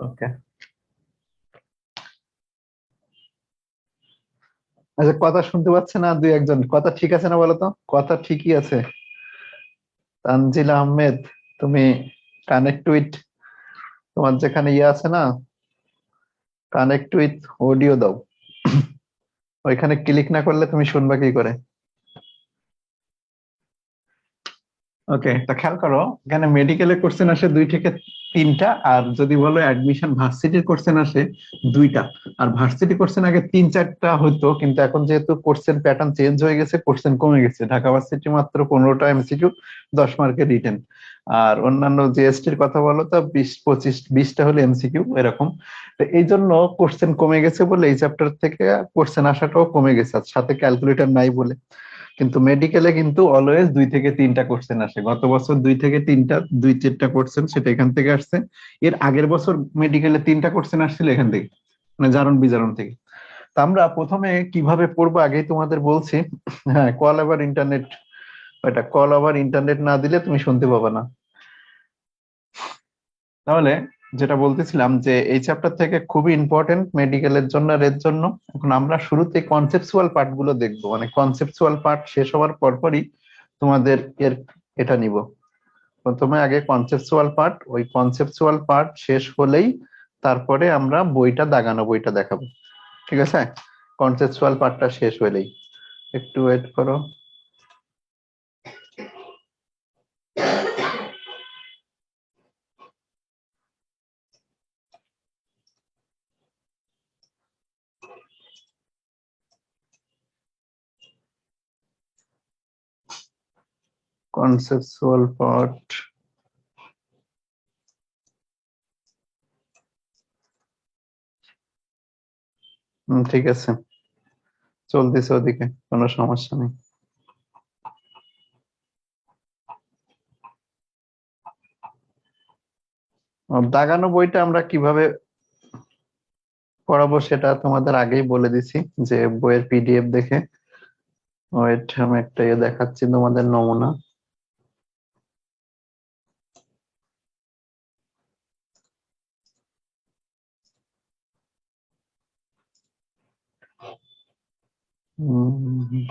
ওকে, আচ্ছা কথা শুনতে পাচ্ছে না দুই একজন? কথা ঠিক আছে না বলো তো? কথা ঠিকই আছে। তানজিলা আহমেদ, তুমি কানেক্ট উইথ, তোমার যেখানে ইয়ে আছে না, কানেক্ট উইথ অডিও দাও। ওইখানে ক্লিক না করলে তুমি শুনবা কি করে? ওকে, তা খেয়াল করো, এখানে মেডিকেলের কোশ্চেন আসে 2 থেকে 3টা, আর যদি বলো অ্যাডমিশন ভার্সিটির কোশ্চেন আসে 2টা। আর ভার্সিটি কোশ্চেন আগে 3-4টা হতো, কিন্তু এখন যেহেতু কোশ্চেন প্যাটার্ন চেঞ্জ হয়ে গেছে, কোশ্চেন কমে গেছে। ঢাকা ভার্সিটি মাত্র 15টা এমসিকিউ, 10 মার্কের রিটেন। আর অন্যান্য জিএসটির কথা বলো তো 20, 25, 20টা হলে এমসিকিউ এরকম। তো এই জন্য কোশ্চেন কমে গেছে বলে এই চ্যাপ্টার থেকে কোশ্চেন আসাটাও কমে গেছে, আর সাথে ক্যালকুলেটর নাই বলে। কিন্তু মেডিকেলে কিন্তু অলওয়েজ 2 থেকে 3টা কোশ্চেন আসে। গত বছর 2 থেকে 3টা, 2-4টা কোশ্চেন সেটা এখান থেকে আসছে। এর আগের বছর মেডিকেলে 3টা কোশ্চেন আসছিল এখান থেকে, মানে জারণ বিজারণ থেকে। তা আমরা প্রথমে কিভাবে পড়বো আগেই তোমাদের বলছি। হ্যাঁ, কল আবার ইন্টারনেট, ওইটা কল আবার ইন্টারনেট না দিলে তুমি শুনতে পাবে না। তাহলে যেটা বলতেছিলাম যে এই চ্যাপ্টার থেকে খুবই ইম্পর্টেন্ট মেডিকেলের জন্য আর এর জন্য। এখন আমরা শুরুতে কনসেপচুয়াল পার্ট গুলো দেখবো, মানে কনসেপচুয়াল পার্ট শেষ হওয়ার পরপরই তোমাদের এর এটা নিব। প্রথমে আগে কনসেপচুয়াল পার্ট, ওই কনসেপচুয়াল পার্ট শেষ হলেই তারপরে আমরা বইটা দাগানো বইটা দেখাবো। ঠিক আছে? কনসেপচুয়াল পার্টটা শেষ হলেই, একটু ওয়েট করো। কনসেপচুয়াল পার্ট, ঠিক আছে, চলতেছে ওদিকে, কোনো সমস্যা নেই। দাগানো বইটা আমরা কিভাবে পড়াবো সেটা তোমাদের আগেই বলে দিছি, যে বইয়ের পিডিএফ দেখে। ওয়েট, আমি একটা ইয়ে দেখাচ্ছি তোমাদের নমুনা। উম,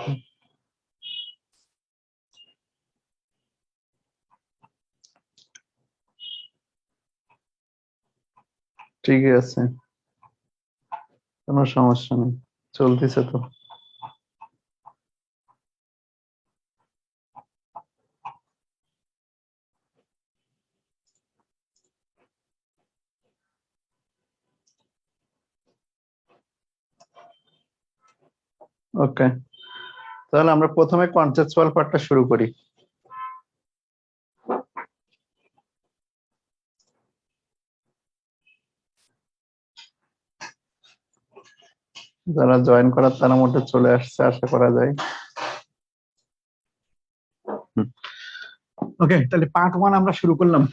ঠিক আছে, কোনো সমস্যা নেই, চলতেছে তো। ওকে, তাহলে আমরা প্রথমে কনসেপচুয়াল পার্টটা শুরু করি। যারা জয়েন করার তার মধ্যে চলে আসছে আশা করা যায়। ওকে, তাহলে পার্ট 1 আমরা শুরু করলাম।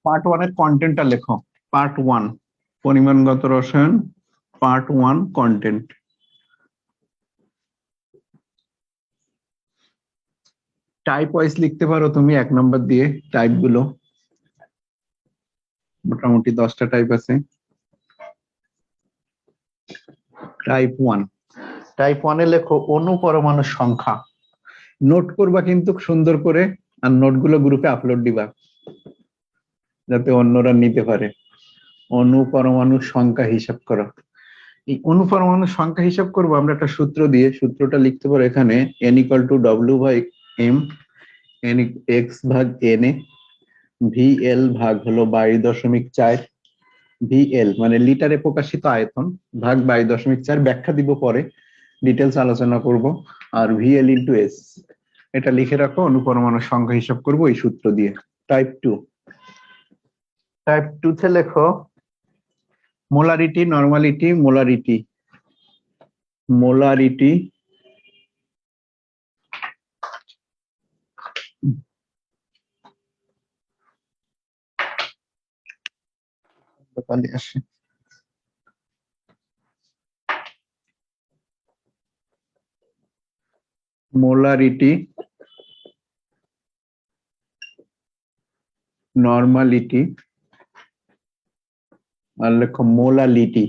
পার্ট 1 এর কন্টেন্টটা লেখো। পার্ট 1, পরিমাণগত রসায়ন, পার্ট 1 কন্টেন্ট। টাইপ ওয়াইজ লিখতে পারো তুমি 1 নম্বর দিয়ে টাইপ গুলো, মোটামুটি 10টা টাইপ আছে। টাইপ 1 এ লেখো অণু পরমাণুর সংখ্যা। নোট করবা কিন্তু সুন্দর করে, আর নোটগুলো গ্রুপে আপলোড দিবা যাতে অন্যরা নিতে পারে। অণু পরমাণুর সংখ্যা হিসাব করো। এই অণু পরমাণুর সংখ্যা হিসাব করবো আমরা একটা সূত্র দিয়ে। সূত্রটা লিখতে পারো এখানে, N=W/M, N X/N, VL ভাগ হলো 22.4, VL মানে লিটারে প্রকাশিত আয়তন, ভাগ 22.4, ব্যাখ্যা দিব পরে, ডিটেলস আলোচনা করব। আর VL/S, এটা লিখে রাখো, অনুপরমাণুর সংখ্যা হিসাব করব এই সূত্র দিয়ে। টাইপ 2 তে লেখো মোলারিটি, নরমালিটি, মোলারিটি আসে, মোলারিটি নর্মালিটি, আর লেখো মোলালিটি,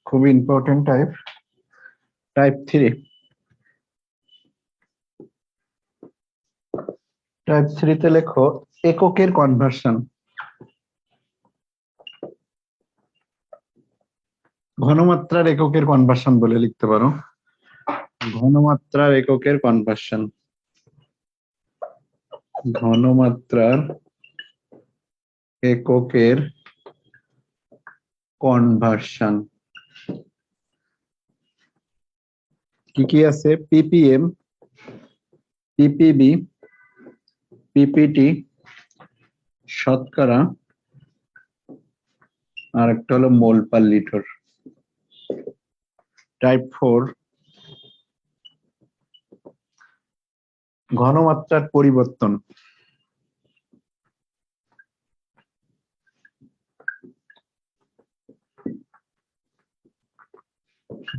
খুবই ইম্পর্টেন্ট টাইপ। টাইপ 3, টাইপ 3 তে লেখো এককের কনভার্সন। ঘনমাত্রার এককের কনভার্সন বলে লিখতে পারো, ঘনমাত্রার এককের কনভার্সন, ঘনমাত্রার এককের কনভার্সন। কি কি আছে? পিপিএম, পিপিবি, পিপিটি, শতকরা, আর একটা হলো মোল পার লিটার। টাইপ 4, ঘনমাত্রার পরিবর্তন।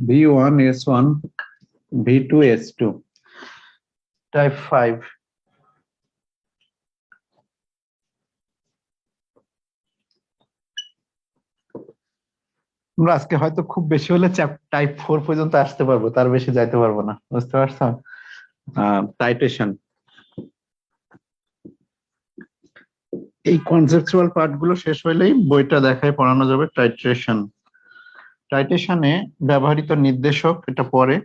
V1 S1, V2 S2। Type 5, আমরা আজকে হয়তো খুব বেশি হলে টাইপ 4 পর্যন্ত আসতে পারবো, তার বেশি যাইতে পারবো না, বুঝতে পারছো? টাইটেশন। এই কনসেপচুয়াল পার্ট গুলো শেষ হইলেই বইটা দেখায় পড়ানো যাবে। টাইট্রেশন, টাইটেশনে ব্যবহৃত নির্দেশক, এটা পরে।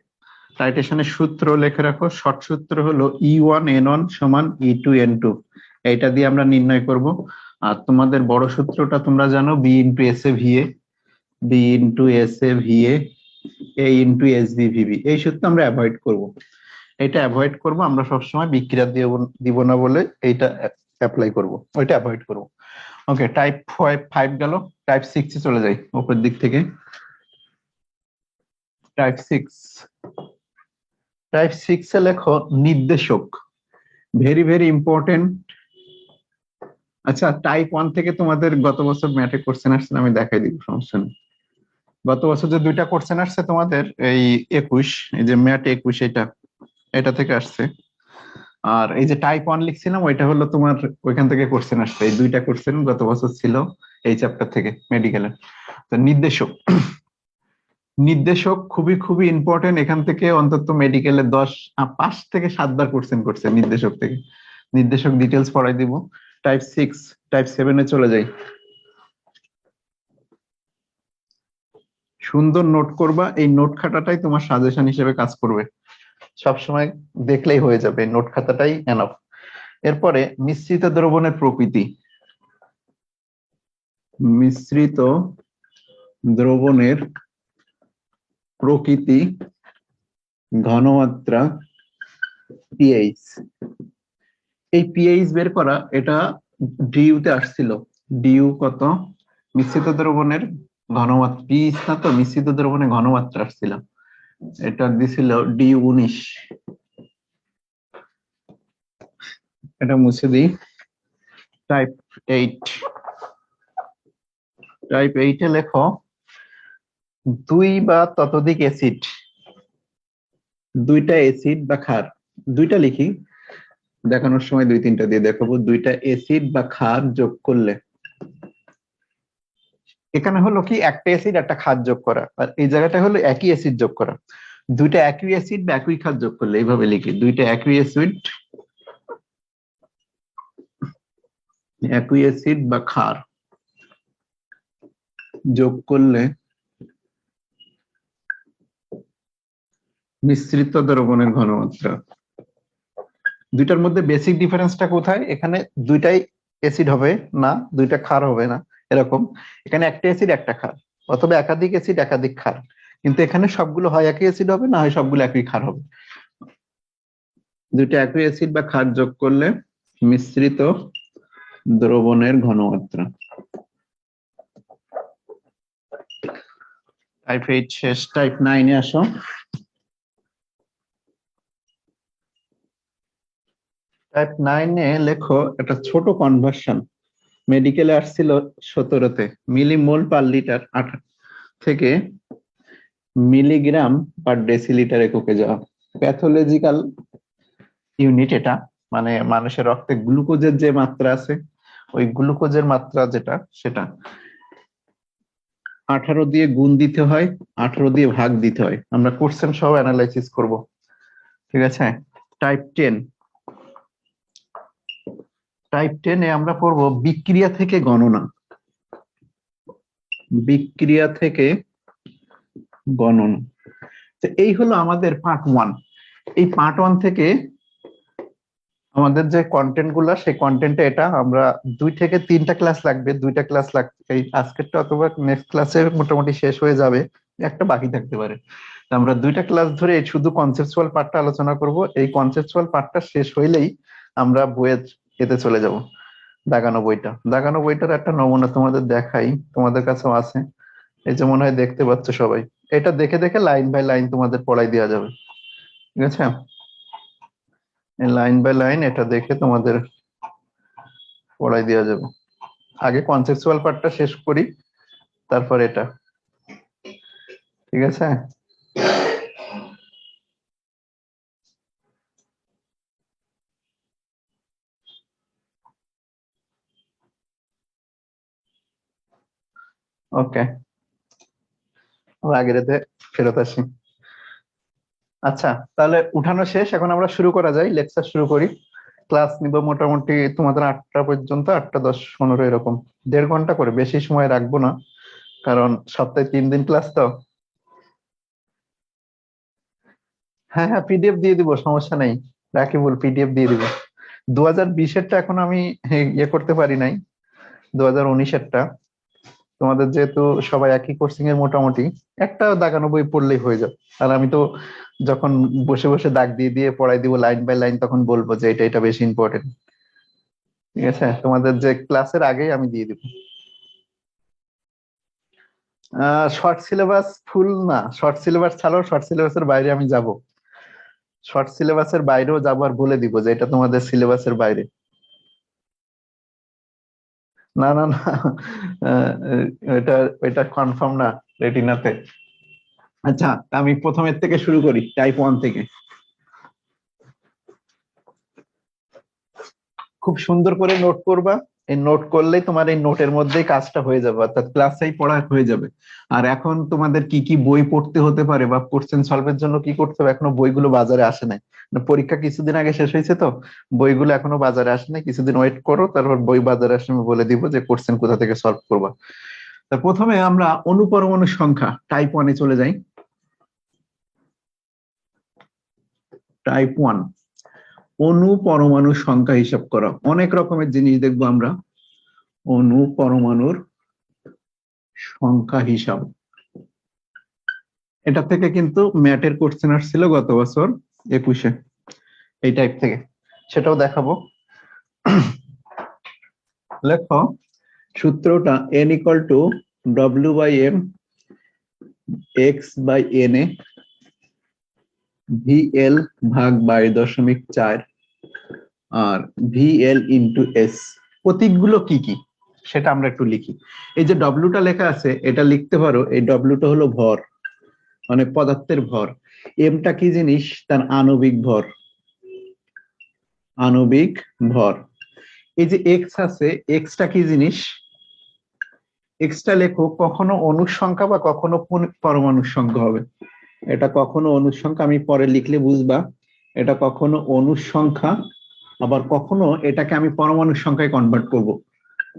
টাইটেশনের সূত্র লিখে রাখো। শর্ট সূত্র হলো E1N1 সমান E2N2, এইটা দিয়ে আমরা নির্ণয় করব। আর তোমাদের বড় সূত্রটা তোমরা জানো, B into S A VA, B into S A VA, A into SB VB। এই সূত্র আমরা অ্যাভয়েড করব, এটা অ্যাভয়েড করব আমরা সবসময়, বিক্রিয়া দিব না বলে এইটা অ্যাপ্লাই করব, ওইটা অ্যাভয়েড করব। ওকে, টাইপ 5 গেল। টাইপ 6 এ চলে যাই উপরের দিক থেকে। টাইপ 6, টাইপ 6 এ লেখো নির্দেশক, ভেরি ভেরি ইম্পর্টেন্ট। আচ্ছা, টাইপ 1 থেকে তোমাদের গত বছর ম্যাথে কোশ্চেন আসছে, আমি দেখাই দিব, সমস্যা নেই। গত বছর যে দুইটা কোশ্চেন আসছে তোমাদের, এই 21, এই যে ম্যাথ 21, এটা থেকে আসছে। আর এই যে টাইপ 1 লিখছিলাম, ওইটা হলো তোমার ওইখান থেকে কোশ্চেন আসছে। এই দুইটা কোশ্চেন গত বছর ছিল এই চ্যাপ্টার থেকে, মেডিকেলের। তো নির্দেশক, নির্দেশক খুবই খুবই ইম্পর্টেন্ট। এখান থেকে অন্তত মেডিকেলে 5 থেকে 7 বার কোশ্চেন করছে নির্দেশক থেকে। নির্দেশক ডিটেলস পড়াই দিব। টাইপ 6, টাইপ 7 এ চলে যাই। সুন্দর নোট করবা, এই নোট খাতাটাই তোমার সাজেশন হিসেবে কাজ করবে, সবসময় দেখলেই হয়ে যাবে, নোট খাতাটাই এনাফ। এরপরে মিশ্রিত দ্রবণের প্রকৃতি, মিশ্রিত দ্রবণের প্রকৃতি, ঘনমাত্রা, পিএইচ। এই পিএইচ বের করা, এটা ডিইউ তে আসছিল। ডিইউ কত? মিশ্রিত দ্রবণের ঘনমাত্রা, পিএইচ না তো, মিশ্রিত দ্রবণের ঘনমাত্রা আসছিল, এটা দিছিল ডিইউ 19। এটা মুছে দিই। টাইপ 8, টাইপ 8 এ লেখো 2 বা ততোধিক অ্যাসিড, দুইটা অ্যাসিড বা ক্ষার, দুইটা লিখি, দেখানোর সময় 2-3টা দিয়ে দেখাবো। দুইটা অ্যাসিড বা ক্ষার যোগ করলে, এখানে হলো কি একটা অ্যাসিড একটা ক্ষার যোগ করা, আর এই জায়গাটা হলো একই অ্যাসিড যোগ করা। দুইটা একই অ্যাসিড বা একই ক্ষার যোগ করলে এইভাবে লিখি, দুইটা একই অ্যাসিড বা ক্ষার যোগ করলে মিশ্রিত দ্রবণের ঘনমাত্রা। দুইটার মধ্যে বেসিক ডিফারেন্সটা কোথায়? এখানে দুইটাই অ্যাসিড হবে না, দুইটা ক্ষার হবে না, এরকম। এখানে একটা অ্যাসিড একটা ক্ষার, অথবা একাধিক অ্যাসিড একাধিক ক্ষার, কিন্তু এখানে সবগুলো হয় একই অ্যাসিড হবে, না হয় সবগুলো একই ক্ষার হবে। দুইটা একই অ্যাসিড বা ক্ষার যোগ করলে মিশ্রিত দ্রবণের ঘনমাত্রা। টাইপ 8 শেষ, টাইপ 9 এ আসো। টাইপ 9 এ লেখো একটা ছোট কনভার্সন, মেডিকেলে আসছিল 17-তে, মিলিমোল পার লিটার থেকে মিলিগ্রাম পার ডেসিলিটার এককে যাওয়া। প্যাথোলজিক্যাল ইউনিট এটা। মানে মানুষের রক্তে গ্লুকোজের যে মাত্রা আছে, ওই গ্লুকোজের মাত্রা যেটা, সেটা 18 দিয়ে গুণ দিতে হয়, 18 দিয়ে ভাগ দিতে হয়। আমরা কোশ্চেন সহ অ্যানালাইসিস করব, ঠিক আছে? টাইপ 10 এ আমরা পড়বো বিক্রিয়া থেকে গণনা। বিক্রিয়া থেকে গণনা। তো এই হলো আমাদের পার্ট 1। এই পার্ট 1 থেকে আমাদের যে কন্টেন্ট গুলা, সেই কন্টেন্টে এটা আমরা 2 থেকে 3টা ক্লাস লাগবে, 2টা ক্লাস লাগবে। এই আজকেরটা অথবা নেক্সট ক্লাসে মোটামুটি শেষ হয়ে যাবে, একটা বাকি থাকতে পারে। তো আমরা 2টা ক্লাস ধরে শুধু কনসেপচুয়াল পার্টটা আলোচনা করব। এই কনসেপচুয়াল পার্টটা শেষ হইলেই আমরা বইয়ের এতে চলে যাব, দাগানো বইটা। দাগানো বইটার একটা নমুনা তোমাদের দেখাই, তোমাদের কাছেও আছে, এই যে মনে হয় দেখতে পাচ্ছ সবাই। এটা দেখে দেখে লাইন বাই লাইন তোমাদের পড়াই দেওয়া যাবে, ঠিক আছে? লাইন বাই লাইন এটা দেখে তোমাদের পড়াই দেওয়া যাবে। আগে কনসেপচুয়াল পার্টটা শেষ করি, তারপর এটা, ঠিক আছে? ওকে, আমরা আগের এতে ফেরত আসি। আচ্ছা, তাহলে উঠানো শেষ, এখন আমরা শুরু করা যায়, লেকচার শুরু করি। ক্লাস নিব মোটামুটি তোমাদের 8টা পর্যন্ত, 8টা 10-15 এরকম, 1.5 ঘন্টা করে, বেশি সময় রাখবো না, কারণ সপ্তাহে 3 দিন ক্লাস তো। হ্যাঁ হ্যাঁ, পিডিএফ দিয়ে দিব, সমস্যা নেই, রাকিবুল পিডিএফ দিয়ে দিব। 2020-এরটা এখন আমি ইয়ে করতে পারি নাই, 2019-এরটা। তোমাদের যেহেতু সবাই একই কোর্সিং এর মোটামুটি, একটা দাগানো বই পড়লেই হয়ে যাবে। আর আমি তো যখন বসে বসে দাগ দিয়ে দিয়ে পড়াই দিব লাইন বাই লাইন, তখন বলবো যে এটা এটা বেশি ইম্পর্টেন্ট, ঠিক আছে? তোমাদের যে ক্লাসের আগেই আমি দিয়ে দিব। শর্ট সিলেবাস ফুল না, শর্ট সিলেবাস ছাড়াও শর্ট সিলেবাসের বাইরে আমি যাব, শর্ট সিলেবাসের বাইরেও যাবো, আর বলে দিব যে এটা তোমাদের সিলেবাসের বাইরে। না না না, আহ, এটা এটা কনফার্ম না রেটিনাতে। আচ্ছা, আমি প্রথমের থেকে শুরু করি, টাইপ 1 থেকে। খুব সুন্দর করে নোট করবা, এই নোট করলেই তোমার এই নোটের মধ্যেই কাজটা হয়ে যাবে, অর্থাৎ ক্লাসেই পড়া হয়ে যাবে। আর এখন তোমাদের কি কি বই পড়তে হতে পারে বা কোশ্চেন সলভের জন্য কি করতে হবে, এখনো বইগুলো বাজারে আসে নাই। পরীক্ষা কিছুদিন আগে শেষ হয়েছে তো, বইগুলো এখনো বাজারে আসে নাই, কিছুদিন ওয়েট করো, তারপর বই বাজারে আসলে আমি বলে দিব যে কোশ্চেন কোথা থেকে সলভ করবা। তা প্রথমে আমরা অনুপরমাণু সংখ্যা টাইপ 1-এ চলে যাই। টাইপ 1, অণু পরমাণুর সংখ্যা হিসাব করা। অনেক রকমের জিনিস দেখবো আমরা, অণু পরমাণুর সংখ্যা হিসাব। এটা থেকে কিন্তু ম্যাটের কোশ্চেন আসছিল গত বছর 21-এ, এই টাইপ থেকে, সেটাও দেখাবো। লেখো সূত্রটা, n=w/m x/n এ VL ভাগ 22.4 আর VL ইন্টু S। প্রতীকগুলো কি কি সেটা আমরা একটু লিখি। এই যে ডব্লুটা লেখা আছে, এটা লিখতে পারো, এই ডব্লুটা হলো ভর, মানে পদার্থের ভর। এমটা কি জিনিস, তার আণবিক ভর, আণবিক ভর। এই যে এক্স আছে, এক্সটা কি জিনিস, এক্সটা লেখো কখনো অণুর সংখ্যা বা কখনো পরমাণুর সংখ্যা হবে। এটা কখনো অণুর সংখ্যা, আমি পরে লিখলে বুঝবা, এটা কখনো অণুর সংখ্যা, আবার কখনো এটাকে আমি পরমাণুর সংখ্যায় কনভার্ট করব।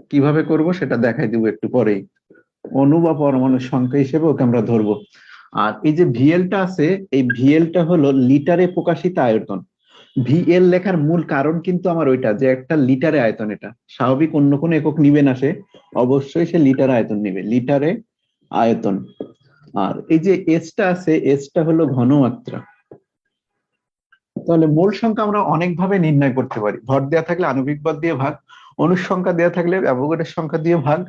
কিভাবে করব সেটা দেখাই দিব একটু পরেই। অণু বা পরমাণুর সংখ্যা হিসেবে ওকে আমরা ধরবো। আর এই যে ভিএলটা আছে, এই ভিএলটা হলো লিটারে প্রকাশিত আয়তন। ভিএল লেখার মূল কারণ কিন্তু আমার ওইটা, যে একটা লিটারে আয়তন, এটা স্বাভাবিক অন্য কোনো একক নিবে না সে, অবশ্যই সে লিটারে আয়তন নিবে, লিটারে আয়তন। আর এই যে এসটা আছে, এসটা হলো ঘনমাত্রা। তাহলে মোল সংখ্যা আমরা অনেক ভাবে নির্ণয় করতে পারি। ভর দেওয়া থাকলে আণবিক ভর দিয়ে ভাগ, অণুর সংখ্যা দেওয়া থাকলে অ্যাভোগাড্রোর সংখ্যা দিয়ে ভাগ,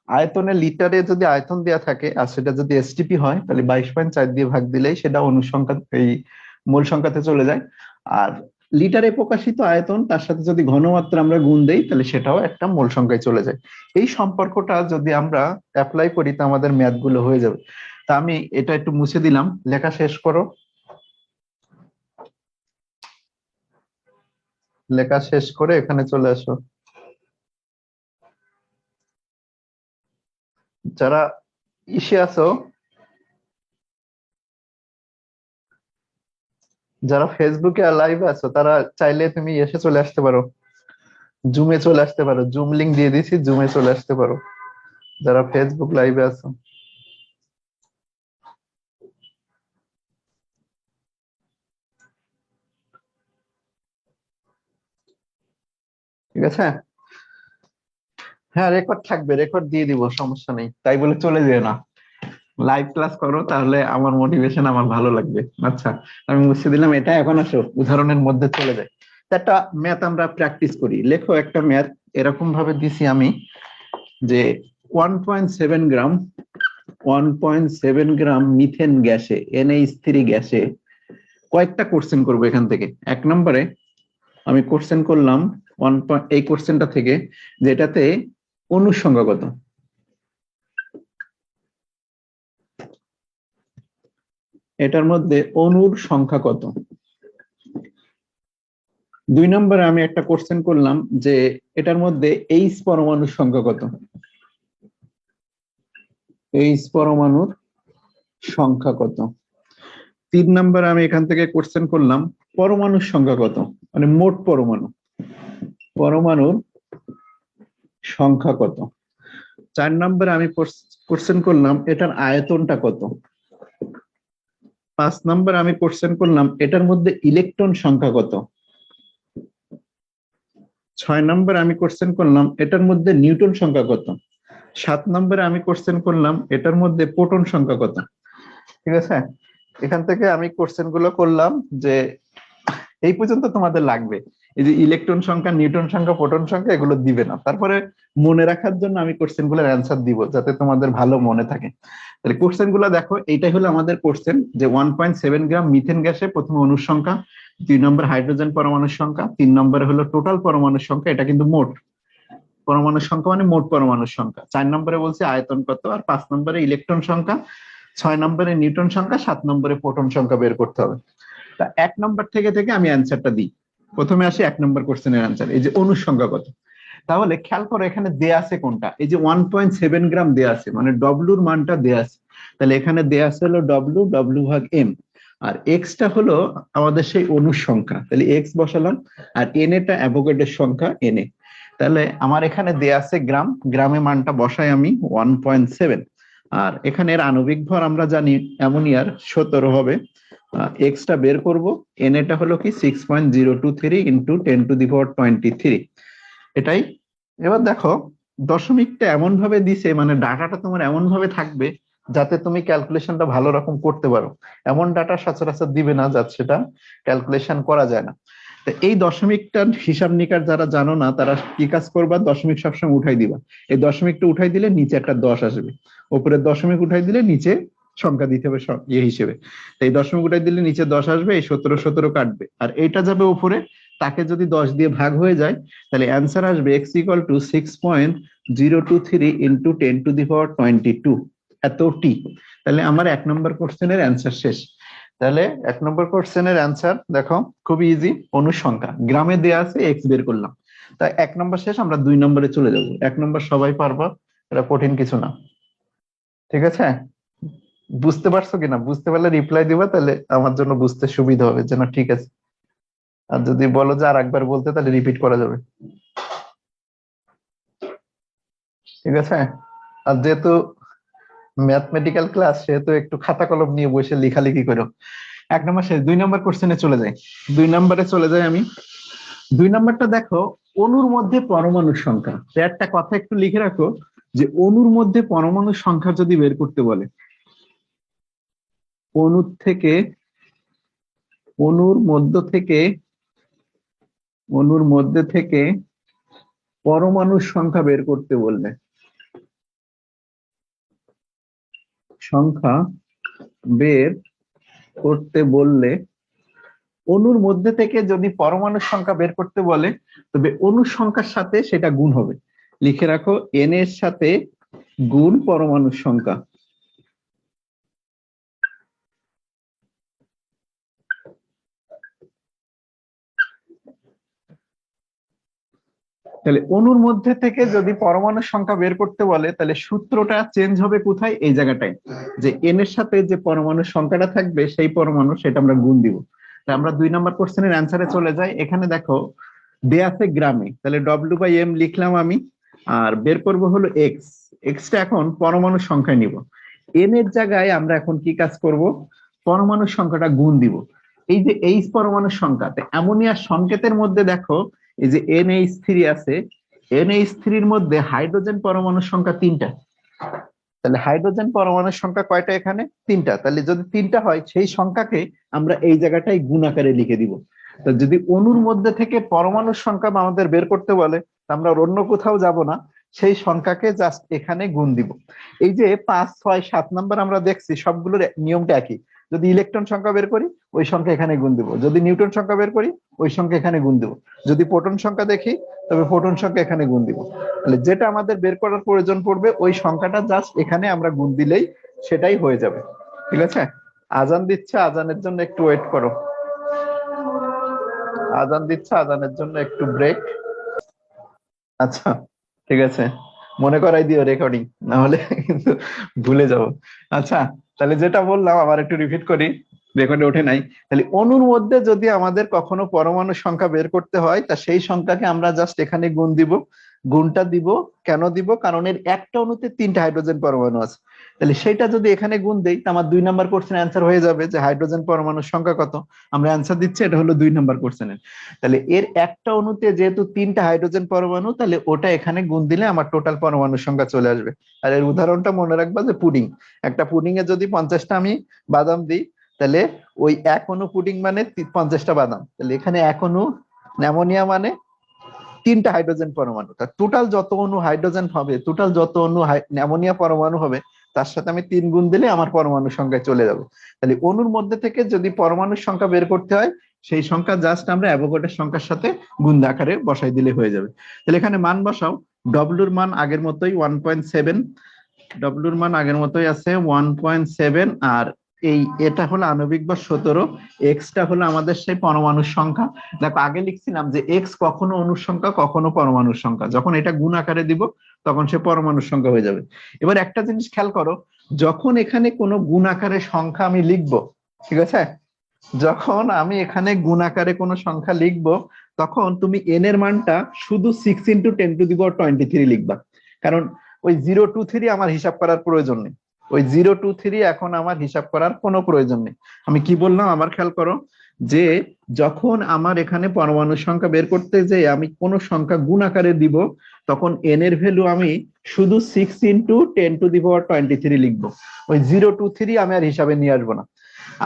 আয়তনে লিটারে যদি আয়তন দেওয়া থাকে আর সেটা যদি এসটিপি হয়, তাহলে 22.4 দিয়ে ভাগ দিলেই সেটা অণু সংখ্যা, এই মোল সংখ্যাতে চলে যায়। আর লিটারে প্রকাশিত আয়তন, তার সাথে যদি ঘনমাত্রা আমরা গুণ দেই, তাহলে সেটাও একটা মোল সংখ্যায় চলে যায়। এই সম্পর্কটা যদি আমরা অ্যাপ্লাই করি, তা আমাদের ম্যাথ গুলো হয়ে যাবে। তা আমি এটা একটু মুছে দিলাম, লেখা শেষ করো। লেখা শেষ করে এখানে চলে আসো। যারা ইসে আছো, যারা ফেসবুকে লাইভে আছো, তারা চাইলে তুমি এসে চলে আসতে পারো, জুমে চলে আসতে পারো, জুম লিংক দিয়ে দিছি, জুমে চলে আসতে পারো যারা ফেসবুক লাইভে আছো। ঠিক আছে, হ্যাঁ রেকর্ড থাকবে, রেকর্ড দিয়ে দিব, সমস্যা নেই, তাই বলে চলে যেও না। লাইভ ক্লাস করো, তাহলে আমার মোটিভেশন আমার ভালো লাগবে। আচ্ছা, আমি মুছে দিলাম এটা। এখন আসো উদাহরণের মধ্যে চলে যাই। তো একটা ম্যাথ আমরা প্র্যাকটিস করি। লেখো একটা ম্যাথ, এরকম ভাবে দিছি আমি যে 1.7 গ্রাম 1.7 গ্রাম মিথেন গ্যাসে, NH3 গ্যাসে কয়েকটা কোশ্চেন করবো এখান থেকে। এক নম্বরে আমি কোশ্চেন করলাম এই কোশ্চেনটা থেকে, যেটাতে অনুর সংখ্যা কত। এটার মধ্যে অনুর সংখ্যা কত। দুই নম্বরে আমি একটা কোশ্চেন করলাম যে এটার মধ্যে এইচ পরমাণুর সংখ্যা কত। এইচ পরমাণুর সংখ্যা কত। তিন নম্বরে আমি এখান থেকে কোশ্চেন করলাম পরমাণুর সংখ্যা কত, মানে মোট পরমাণু, পরমাণুর সংখ্যা কত। চার নম্বরে আমি কোশ্চেন করলাম এটার আয়তনটা কত। পাঁচ নম্বরে আমি কোশ্চেন করলাম এটার মধ্যে ইলেকট্রন সংখ্যা কত। ছয় নম্বরে আমি কোশ্চেন করলাম এটার মধ্যে নিউটন সংখ্যা কত। সাত নম্বরে আমি কোশ্চেন করলাম এটার মধ্যে প্রোটন সংখ্যা কত। ঠিক আছে, এখান থেকে আমি কোশ্চেন গুলো করলাম যে এই পর্যন্ত তোমাদের লাগবে। এই যে ইলেকট্রন সংখ্যা, নিউটন সংখ্যা, প্রোটন সংখ্যা, এগুলো দিবে না। তারপরে মনে রাখার জন্য আমি কোশ্চেন গুলোর অ্যান্সার দিব, যাতে তোমাদের ভালো মনে থাকে। তাহলে কোশ্চেন গুলো দেখো, এইটাই হলো আমাদের কোশ্চেন যে 1.7 গ্রাম মিথেন গ্যাসে প্রথমে অণুর সংখ্যা, 2 নম্বর হাইড্রোজেন পরমাণুর সংখ্যা, 3 নম্বরে হলো টোটাল পরমাণুর সংখ্যা, এটা কিন্তু মোট পরমাণুর সংখ্যা মানে মোট পরমাণুর সংখ্যা। 4 নম্বরে বলছে আয়তন কত, আর 5 নম্বরে ইলেকট্রন সংখ্যা, 6 নম্বরে নিউটন সংখ্যা, 7 নম্বরে প্রোটন সংখ্যা বের করতে হবে। তা 1 নম্বর থেকে থেকে আমি অ্যান্সারটা দিই। প্রথমে আসি 1 নম্বর কোশ্চেনের অ্যান্সার, এই যে অনুর সংখ্যা কত। তাহলে খেয়াল করো এখানে দেয়া আছে কোনটা, এই যে 1.7 গ্রাম দেয়া আছে, মানে ডব্লুর মানটা দেয়া আছে। তাহলে এখানে দেয়া আছে হলো ডব্লু, ডব্লু ভাগ এম, আর এক্সটা হলো আমাদের সেই অনুর সংখ্যা, তাহলে এক্স বসালাম, আর এন এটা অ্যাভোগাড্রোর সংখ্যা এন এ। তাহলে আমার এখানে দেয়া আছে গ্রাম, গ্রামে মানটা বসাই আমি 1.7। আর এখানে এর আণবিক ভর আমরা জানি অ্যামোনিয়ার 17 হবে। এক্সটা বের করব, এন এটা হলো কি 6.023 ইন্টু 10⁻23, এটাই। এবার দেখো দশমিকটা এমন ভাবে দিছে, মানে ডাটাটা তোমার এমন ভাবে থাকবে যাতে তুমি ক্যালকুলেশনটা ভালো রকম করতে পারো। এমন ডাটা সচরাচর দিবে না যাতে সেটা ক্যালকুলেশন করা যায় না। তো এই দশমিকটার হিসাব নিকাশ যারা জানো না, তারা কি কাজ করবা, দশমিক সবসময় উঠাই দিবা। এই দশমিকটা উঠাই দিলে নিচে একটা 10 আসবে, উপরে দশমিক উঠাই দিলে নিচে সংখ্যা দিতে হবে ইয়ে হিসেবে। তো এই দশমিক উঠাই দিলে নিচে 10 আসবে, এই 17 17 কাটবে, আর এইটা যাবে উপরে, তাকে যদি 10 দিয়ে ভাগ হয়ে যায়, তাহলে অ্যান্সার আসবে এক্স ইকুয়াল টু 6.023 ইন্টু 10⁻22, এত টি। তাহলে আমার 1 নম্বর কোশ্চেনের অ্যান্সার শেষ। তাহলে 1 নম্বর কোশ্চেনের অ্যান্সার দেখো খুবই ইজি, অনুসংখ্যা গ্রামে দেয়া আছে, এক্স বের করলাম। তাই 1 নম্বর শেষ, আমরা 2 নম্বরে চলে যাব। 1 নম্বর সবাই পারবা, এটা কঠিন কিছু না। ঠিক আছে, বুঝতে পারছো কিনা, বুঝতে পারলে রিপ্লাই দিবা, তাহলে আমার জন্য বুঝতে সুবিধা হবে যে না ঠিক আছে। আর যদি বলো যে আর একবার বলতে, তাহলে রিপিট করা যাবে। ঠিক আছে, আর যেহেতু ম্যাথমেটিক্যাল ক্লাস, সেহেতু একটু খাতা কলম নিয়ে বসে লেখালেখি করো। 1 নম্বর শেষ, 2 নম্বর কোশ্চেনে চলে যাই। 2 নম্বরে চলে যাই আমি। 2 নম্বরটা দেখো, অণুর মধ্যে পরমাণুর সংখ্যা। তো একটা কথা একটু লিখে রাখো, যে অণুর মধ্যে পরমাণুর সংখ্যা যদি বের করতে বলে, অণুর থেকে, অণুর মধ্য থেকে, অণুর মধ্যে থেকে পরমাণুর সংখ্যা বের করতে বললে, সংখ্যা বের করতে বললে, অণুর মধ্যে থেকে যদি পরমাণুর সংখ্যা বের করতে বলে, তবে অণুর সংখ্যার সাথে সেটা গুণ হবে। লিখে রাখো, এন এর সাথে গুণ পরমাণুর সংখ্যা। তাহলে অণুর মধ্যে থেকে যদি পরমাণুর সংখ্যা বের করতে বলে তাহলে সূত্রটা চেঞ্জ হবে কোথায়, এই জায়গাটায়, যে এন এর সাথে যে পরমাণুর সংখ্যাটা থাকবে সেই পরমাণু সেটা আমরা গুণ দিব। তা আমরা 2 নম্বর কোশ্চেনের অ্যান্সারে চলে যাই। এখানে দেখো দেয়া আছে গ্রামে, তাহলে W/M লিখলাম আমি, আর বের করব হলো এক্স। এক্সটা এখন পরমাণুর সংখ্যায় নিব। এন এর জায়গায় আমরা এখন কি কাজ করব, পরমাণুর সংখ্যাটা গুণ দিব। এই যে এইচ পরমাণুর সংখ্যাতে অ্যামোনিয়ার সংকেতের মধ্যে দেখো এই যে NH3 আছে, NH3-র মধ্যে হাইড্রোজেন পরমাণুর সংখ্যা 3টা। তাহলে হাইড্রোজেন পরমাণুর সংখ্যা কয়টা এখানে, 3টা। তাহলে যদি 3টা হয় সেই সংখ্যাকে আমরা এই জায়গাটায় গুণ আকারে লিখে দিব। তো যদি অণুর মধ্যে থেকে পরমাণুর সংখ্যা আমাদের বের করতে বলে, আমরা অন্য কোথাও যাব না, সেই সংখ্যাকে জাস্ট এখানে গুণ দিব। এই যে 5, 6, 7 নাম্বার আমরা দেখছি সবগুলোর নিয়মটা একই। যদি ইলেকট্রন সংখ্যা বের করি ওই সংখ্যা এখানে গুণ দিব, যদি নিউটন সংখ্যা বের করি ওই সংখ্যা এখানে গুণ দিব, যদি প্রোটন সংখ্যা দেখি তবে প্রোটন সংখ্যা এখানে গুণ দিব। তাহলে যেটা আমাদের বের করার প্রয়োজন পড়বে ওই সংখ্যাটা জাস্ট এখানে আমরা গুণ দিলেই সেটাই হয়ে যাবে। ঠিক আছে, আজান দিচ্ছে, আজানের জন্য একটু ওয়েট করো। আজান দিচ্ছে, আজানের জন্য একটু ব্রেক। আচ্ছা ঠিক আছে, মনে করাই দিও রেকর্ডিং, না হলে কিন্তু ভুলে যাব। আচ্ছা তাহলে যেটা বললাম আবার একটু রিপিট করি, রেকর্ডে ওঠে নাই। তাহলে অণুর মধ্যে যদি আমাদের কখনো পরমাণু সংখ্যা বের করতে হয় তা সেই সংখ্যাকে আমরা জাস্ট এখানে গুণ দিব। গুণটা দিব কেন দিব, কারণ এর একটা অণুতে 3টা হাইড্রোজেন পরমাণু আছে। তাহলে সেটা যদি এখানে গুণ দেই তা আমার 2 নম্বর কোশ্চেন অ্যান্সার হয়ে যাবে যে হাইড্রোজেন পরমাণুর সংখ্যা কত। আমরা অ্যান্সার দিচ্ছি, এটা হলো 2 নম্বর কোশ্চেনের। তাহলে এর একটা অণুতে যেহেতু 3টা হাইড্রোজেন পরমাণু, তাহলে ওটা এখানে গুণ দিলে আমার টোটাল পরমাণুর সংখ্যা চলে আসবে। আর এর উদাহরণটা মনে রাখবা যে পুডিং, একটা পুডিং এ যদি 50টা আমি বাদাম দিই তাহলে ওই এক অণু পুডিং মানে 50টা বাদাম, তাহলে এখানে এক অণু অ্যামোনিয়া মানে 3টা হাইড্রোজেন পরমাণু। তার টোটাল যত অণু হাইড্রোজেন হবে, টোটাল যত অণু অ্যামোনিয়া পরমাণু হবে তার সাথে আমি 3 গুণ দিলে আমার পরমাণুর সংখ্যায় চলে যাবে। তাহলে অণুর মধ্যে থেকে যদি পরমাণুর সংখ্যা বের করতে হয় সেই সংখ্যা জাস্ট আমরা অ্যাভোগাড্রোর সংখ্যার সাথে গুণ আকারে বসাই দিলে হয়ে যাবে। তাহলে এখানে মান বসাও। ডব্লিউর মান আগের মতোই 1.7, ডব্লিউর মান আগের মতোই আছে 1.7। আর এটা হলো আণবিক ভর 17, এক্সটা হলো আমাদের সেই পরমাণুর সংখ্যা। দেখো আগে লিখছিলাম যে এক্স কখনো অণুর সংখ্যা কখনো পরমাণুর সংখ্যা, যখন এটা গুণ আকারে দিব তখন সে পরমাণুর সংখ্যা হয়ে যাবে। এবার একটা জিনিস খেয়াল করো, যখন এখানে কোনো গুণ আকারে সংখ্যা আমি লিখবো, ঠিক আছে, যখন আমি এখানে গুণ আকারে কোনো সংখ্যা লিখবো তখন তুমি এন এর মানটা শুধু 6 × 10⁻23 লিখবা। কারণ ওই 023 আমার হিসাব করার প্রয়োজন নেই, ওই 023 এখন আমার হিসাব করার কোনো প্রয়োজন নেই। আমি কি বললাম আবার খেয়াল করো, যে যখন আমার এখানে পরমাণুর সংখ্যা বের করতে যে আমি কোনো সংখ্যা গুণ আকারে দিব তখন এন এর ভ্যালু আমি শুধু 6 × 10⁻23 লিখবো। ওই 023 আমি আর হিসাবে নিয়ে আসবো না।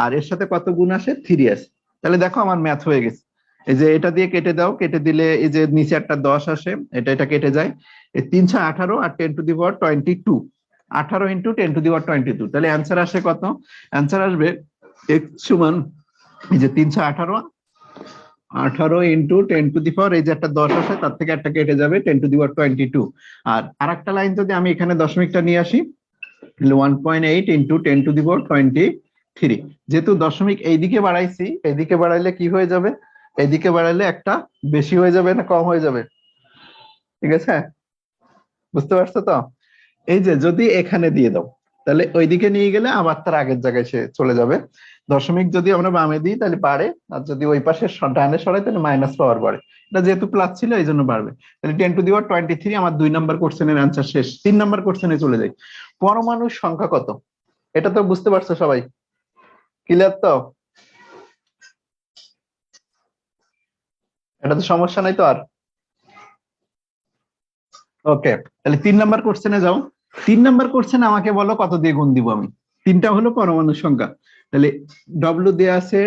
আর এর সাথে কত গুণ আসে, 3 আসে। তাহলে দেখো আমার ম্যাথ হয়ে গেছে। এই যে এটা দিয়ে কেটে দাও, কেটে দিলে এই যে নিচে একটা 10 আসে, এটা কেটে যায়। এই 318 আর 10⁻22, 18 × 10⁻22, তাহলে অ্যান্সার আসে কত, অ্যান্সার আসবে x সমান এই যে 318, 18 × 10⁻, এই যে একটা 10 আসে তার থেকে একটা কেটে যাবে 10⁻22। আর আরেকটা লাইন যদি আমি এখানে দশমিকটা নিয়ে আসি 1.8 × 10⁻23, যেহেতু দশমিক এইদিকে বাড়াইছি, এইদিকে বাড়াইলে কি হয়ে যাবে, এইদিকে বাড়াইলে একটা বেশি হয়ে যাবে না কম হয়ে যাবে, ঠিক আছে, বুঝতে পারছো তো। এই যে যদি এখানে দিয়ে দাও তাহলে ওইদিকে নিয়ে গেলে আবার তার আগের জায়গায় সে চলে যাবে। দশমিক যদি আমরা বামে দিই তাহলে বাড়ে, আর যদি ওই পাশে ডানে সরাই তাহলে মাইনাস পাওয়ার বাড়ে। এটা যেহেতু প্লাস ছিল এই জন্য বাড়বে। তাহলে 10⁻23 আমার 2 নম্বর কোশ্চেনের অ্যান্সার শেষ। 3 নম্বর কোশ্চেনে চলে যাই। পরমাণুর সংখ্যা কত, এটা তো বুঝতে পারছো সবাই, ক্লিয়ার তো, এটা তো সমস্যা নাই তো আর। ওকে, তাহলে 3 নম্বর কোশ্চেনে যাও। 3 নম্বর কোশ্চেনে আমাকে বলো কত দিয়ে গুণ দিব আমি। 3টা হলো পরমাণুর সংখ্যা, তাহলে ডব্লিউ দেয়া আছে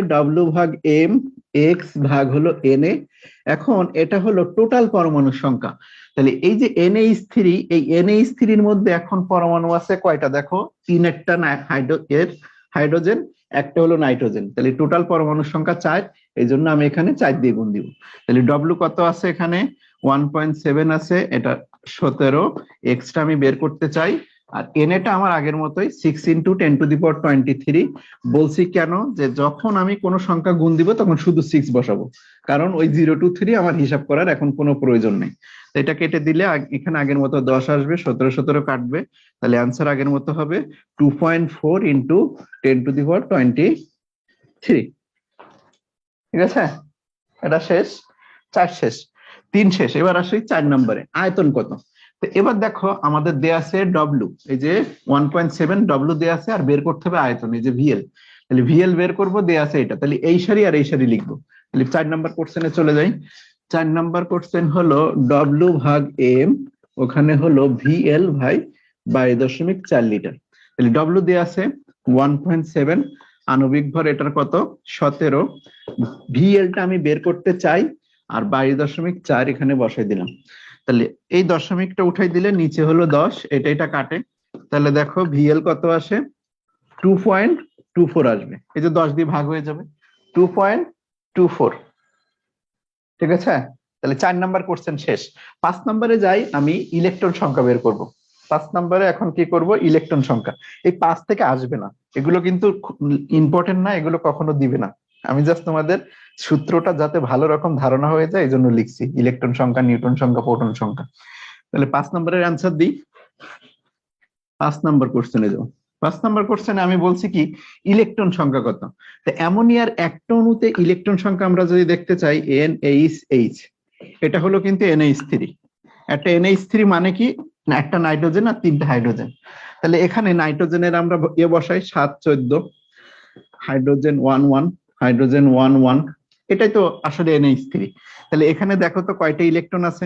W/M, এক্স ভাগ হলো Na। এখন এটা হলো টোটাল পরমাণুর সংখ্যা। তাহলে এই যে NH3, এই NH3-র মধ্যে এখন পরমাণু আছে কয়টা দেখো, 3একটা হাইড্রোজেন, একটা হলো নাইট্রোজেন, তাহলে টোটাল পরমাণুর সংখ্যা 4। এই জন্য আমি এখানে 4 দিয়ে গুণ দিব। তাহলে ডব্লিউ কত আছে এখানে 1.7 আছে, এটা 17, এক্সটা আমি বের করতে চাই আর এটা আমার আগের মতোই 6 × 10⁻23। বলছি কেন, যে যখন আমি কোনো সংখ্যা গুণ দিব তখন শুধু 6 বসাবো, কারণ ওই 0 to 3 আমার হিসাব করার এখন কোনো প্রয়োজন নেই। তো এটা কেটে দিলে এখানে আগের মতো 10 আসবে, 17 17 কাটবে, তাহলে অ্যান্সার আগের মতো হবে 2.4 × 10⁻23। ঠিক আছে, এটা শেষ, 4 শেষ, 3 শেষ। এবার আসি 4 নম্বরে, আয়তন কত। তো এবার দেখো আমাদের দেয়া আছে ডব্লিউ, এই যে 1.7 ডব্লিউ দেয়া আছে, আর বের করতে হবে আয়তন, এই যে ভিএল। তাহলে ভিএল বের করবো, দেয়া আছে এটা, তাহলে এই সারি আর এই সারি লিখবো। তাহলে 4 নম্বর কোশ্চেনে চলে যাই। 4 নম্বর কোশ্চেন হলো ডব্লিউ ভাগ এম, ওখানে হলো ভিএল ভাই 22.4 লিটার। তাহলে ডব্লিউ দেয়া আছে 1.7, আণবিক ভর এটার কত 17, ভিএলটা আমি বের করতে চাই, আর 22.4 এখানে বসাই দিলাম। তাহলে এই দশমিকটা উঠাই দিলে নিচে হলো 10, এটা কাটে, তাহলে দেখো ভিএল কত আসে 2.24 আসবে, এই যে 10 দিয়ে ভাগ হয়ে যাবে 2.24। ঠিক আছে, তাহলে 4 নাম্বার কোশ্চেন শেষ। 5 নম্বরে যাই, আমি ইলেকট্রন সংখ্যা বের করব। 5 নম্বরে এখন কি করব, ইলেকট্রন সংখ্যা। এই 5 থেকে আসবে না, এগুলো কিন্তু ইম্পর্টেন্ট না, এগুলো কখনো দিবে না। আমি জাস্ট তোমাদের সূত্রটা যাতে ভালো রকম ধারণা হয়ে যায় এই জন্য লিখছি, ইলেকট্রন সংখ্যা, নিউটন সংখ্যা, প্রোটন সংখ্যা। তাহলে 5 নম্বরের অ্যান্সার দিই। 5 নম্বর কোশ্চেনে যাও। 5 নম্বর কোশ্চেনে আমি বলছি কি, ইলেকট্রন সংখ্যা কত। তো অ্যামোনিয়ার একটা অণুতে ইলেকট্রন সংখ্যা আমরা যদি দেখতে চাই NH, এটা হলো কিন্তু NH3। একটা NH3 মানে কি, না একটা নাইট্রোজেন আর 3টা হাইড্রোজেন। তাহলে এখানে নাইট্রোজেনের আমরা বসাই 7 14, হাইড্রোজেন 1 1, হাইড্রোজেন 1 1, এটাই তো আসলে NH3। তাহলে এখানে দেখো তো কয়টা ইলেকট্রন আছে,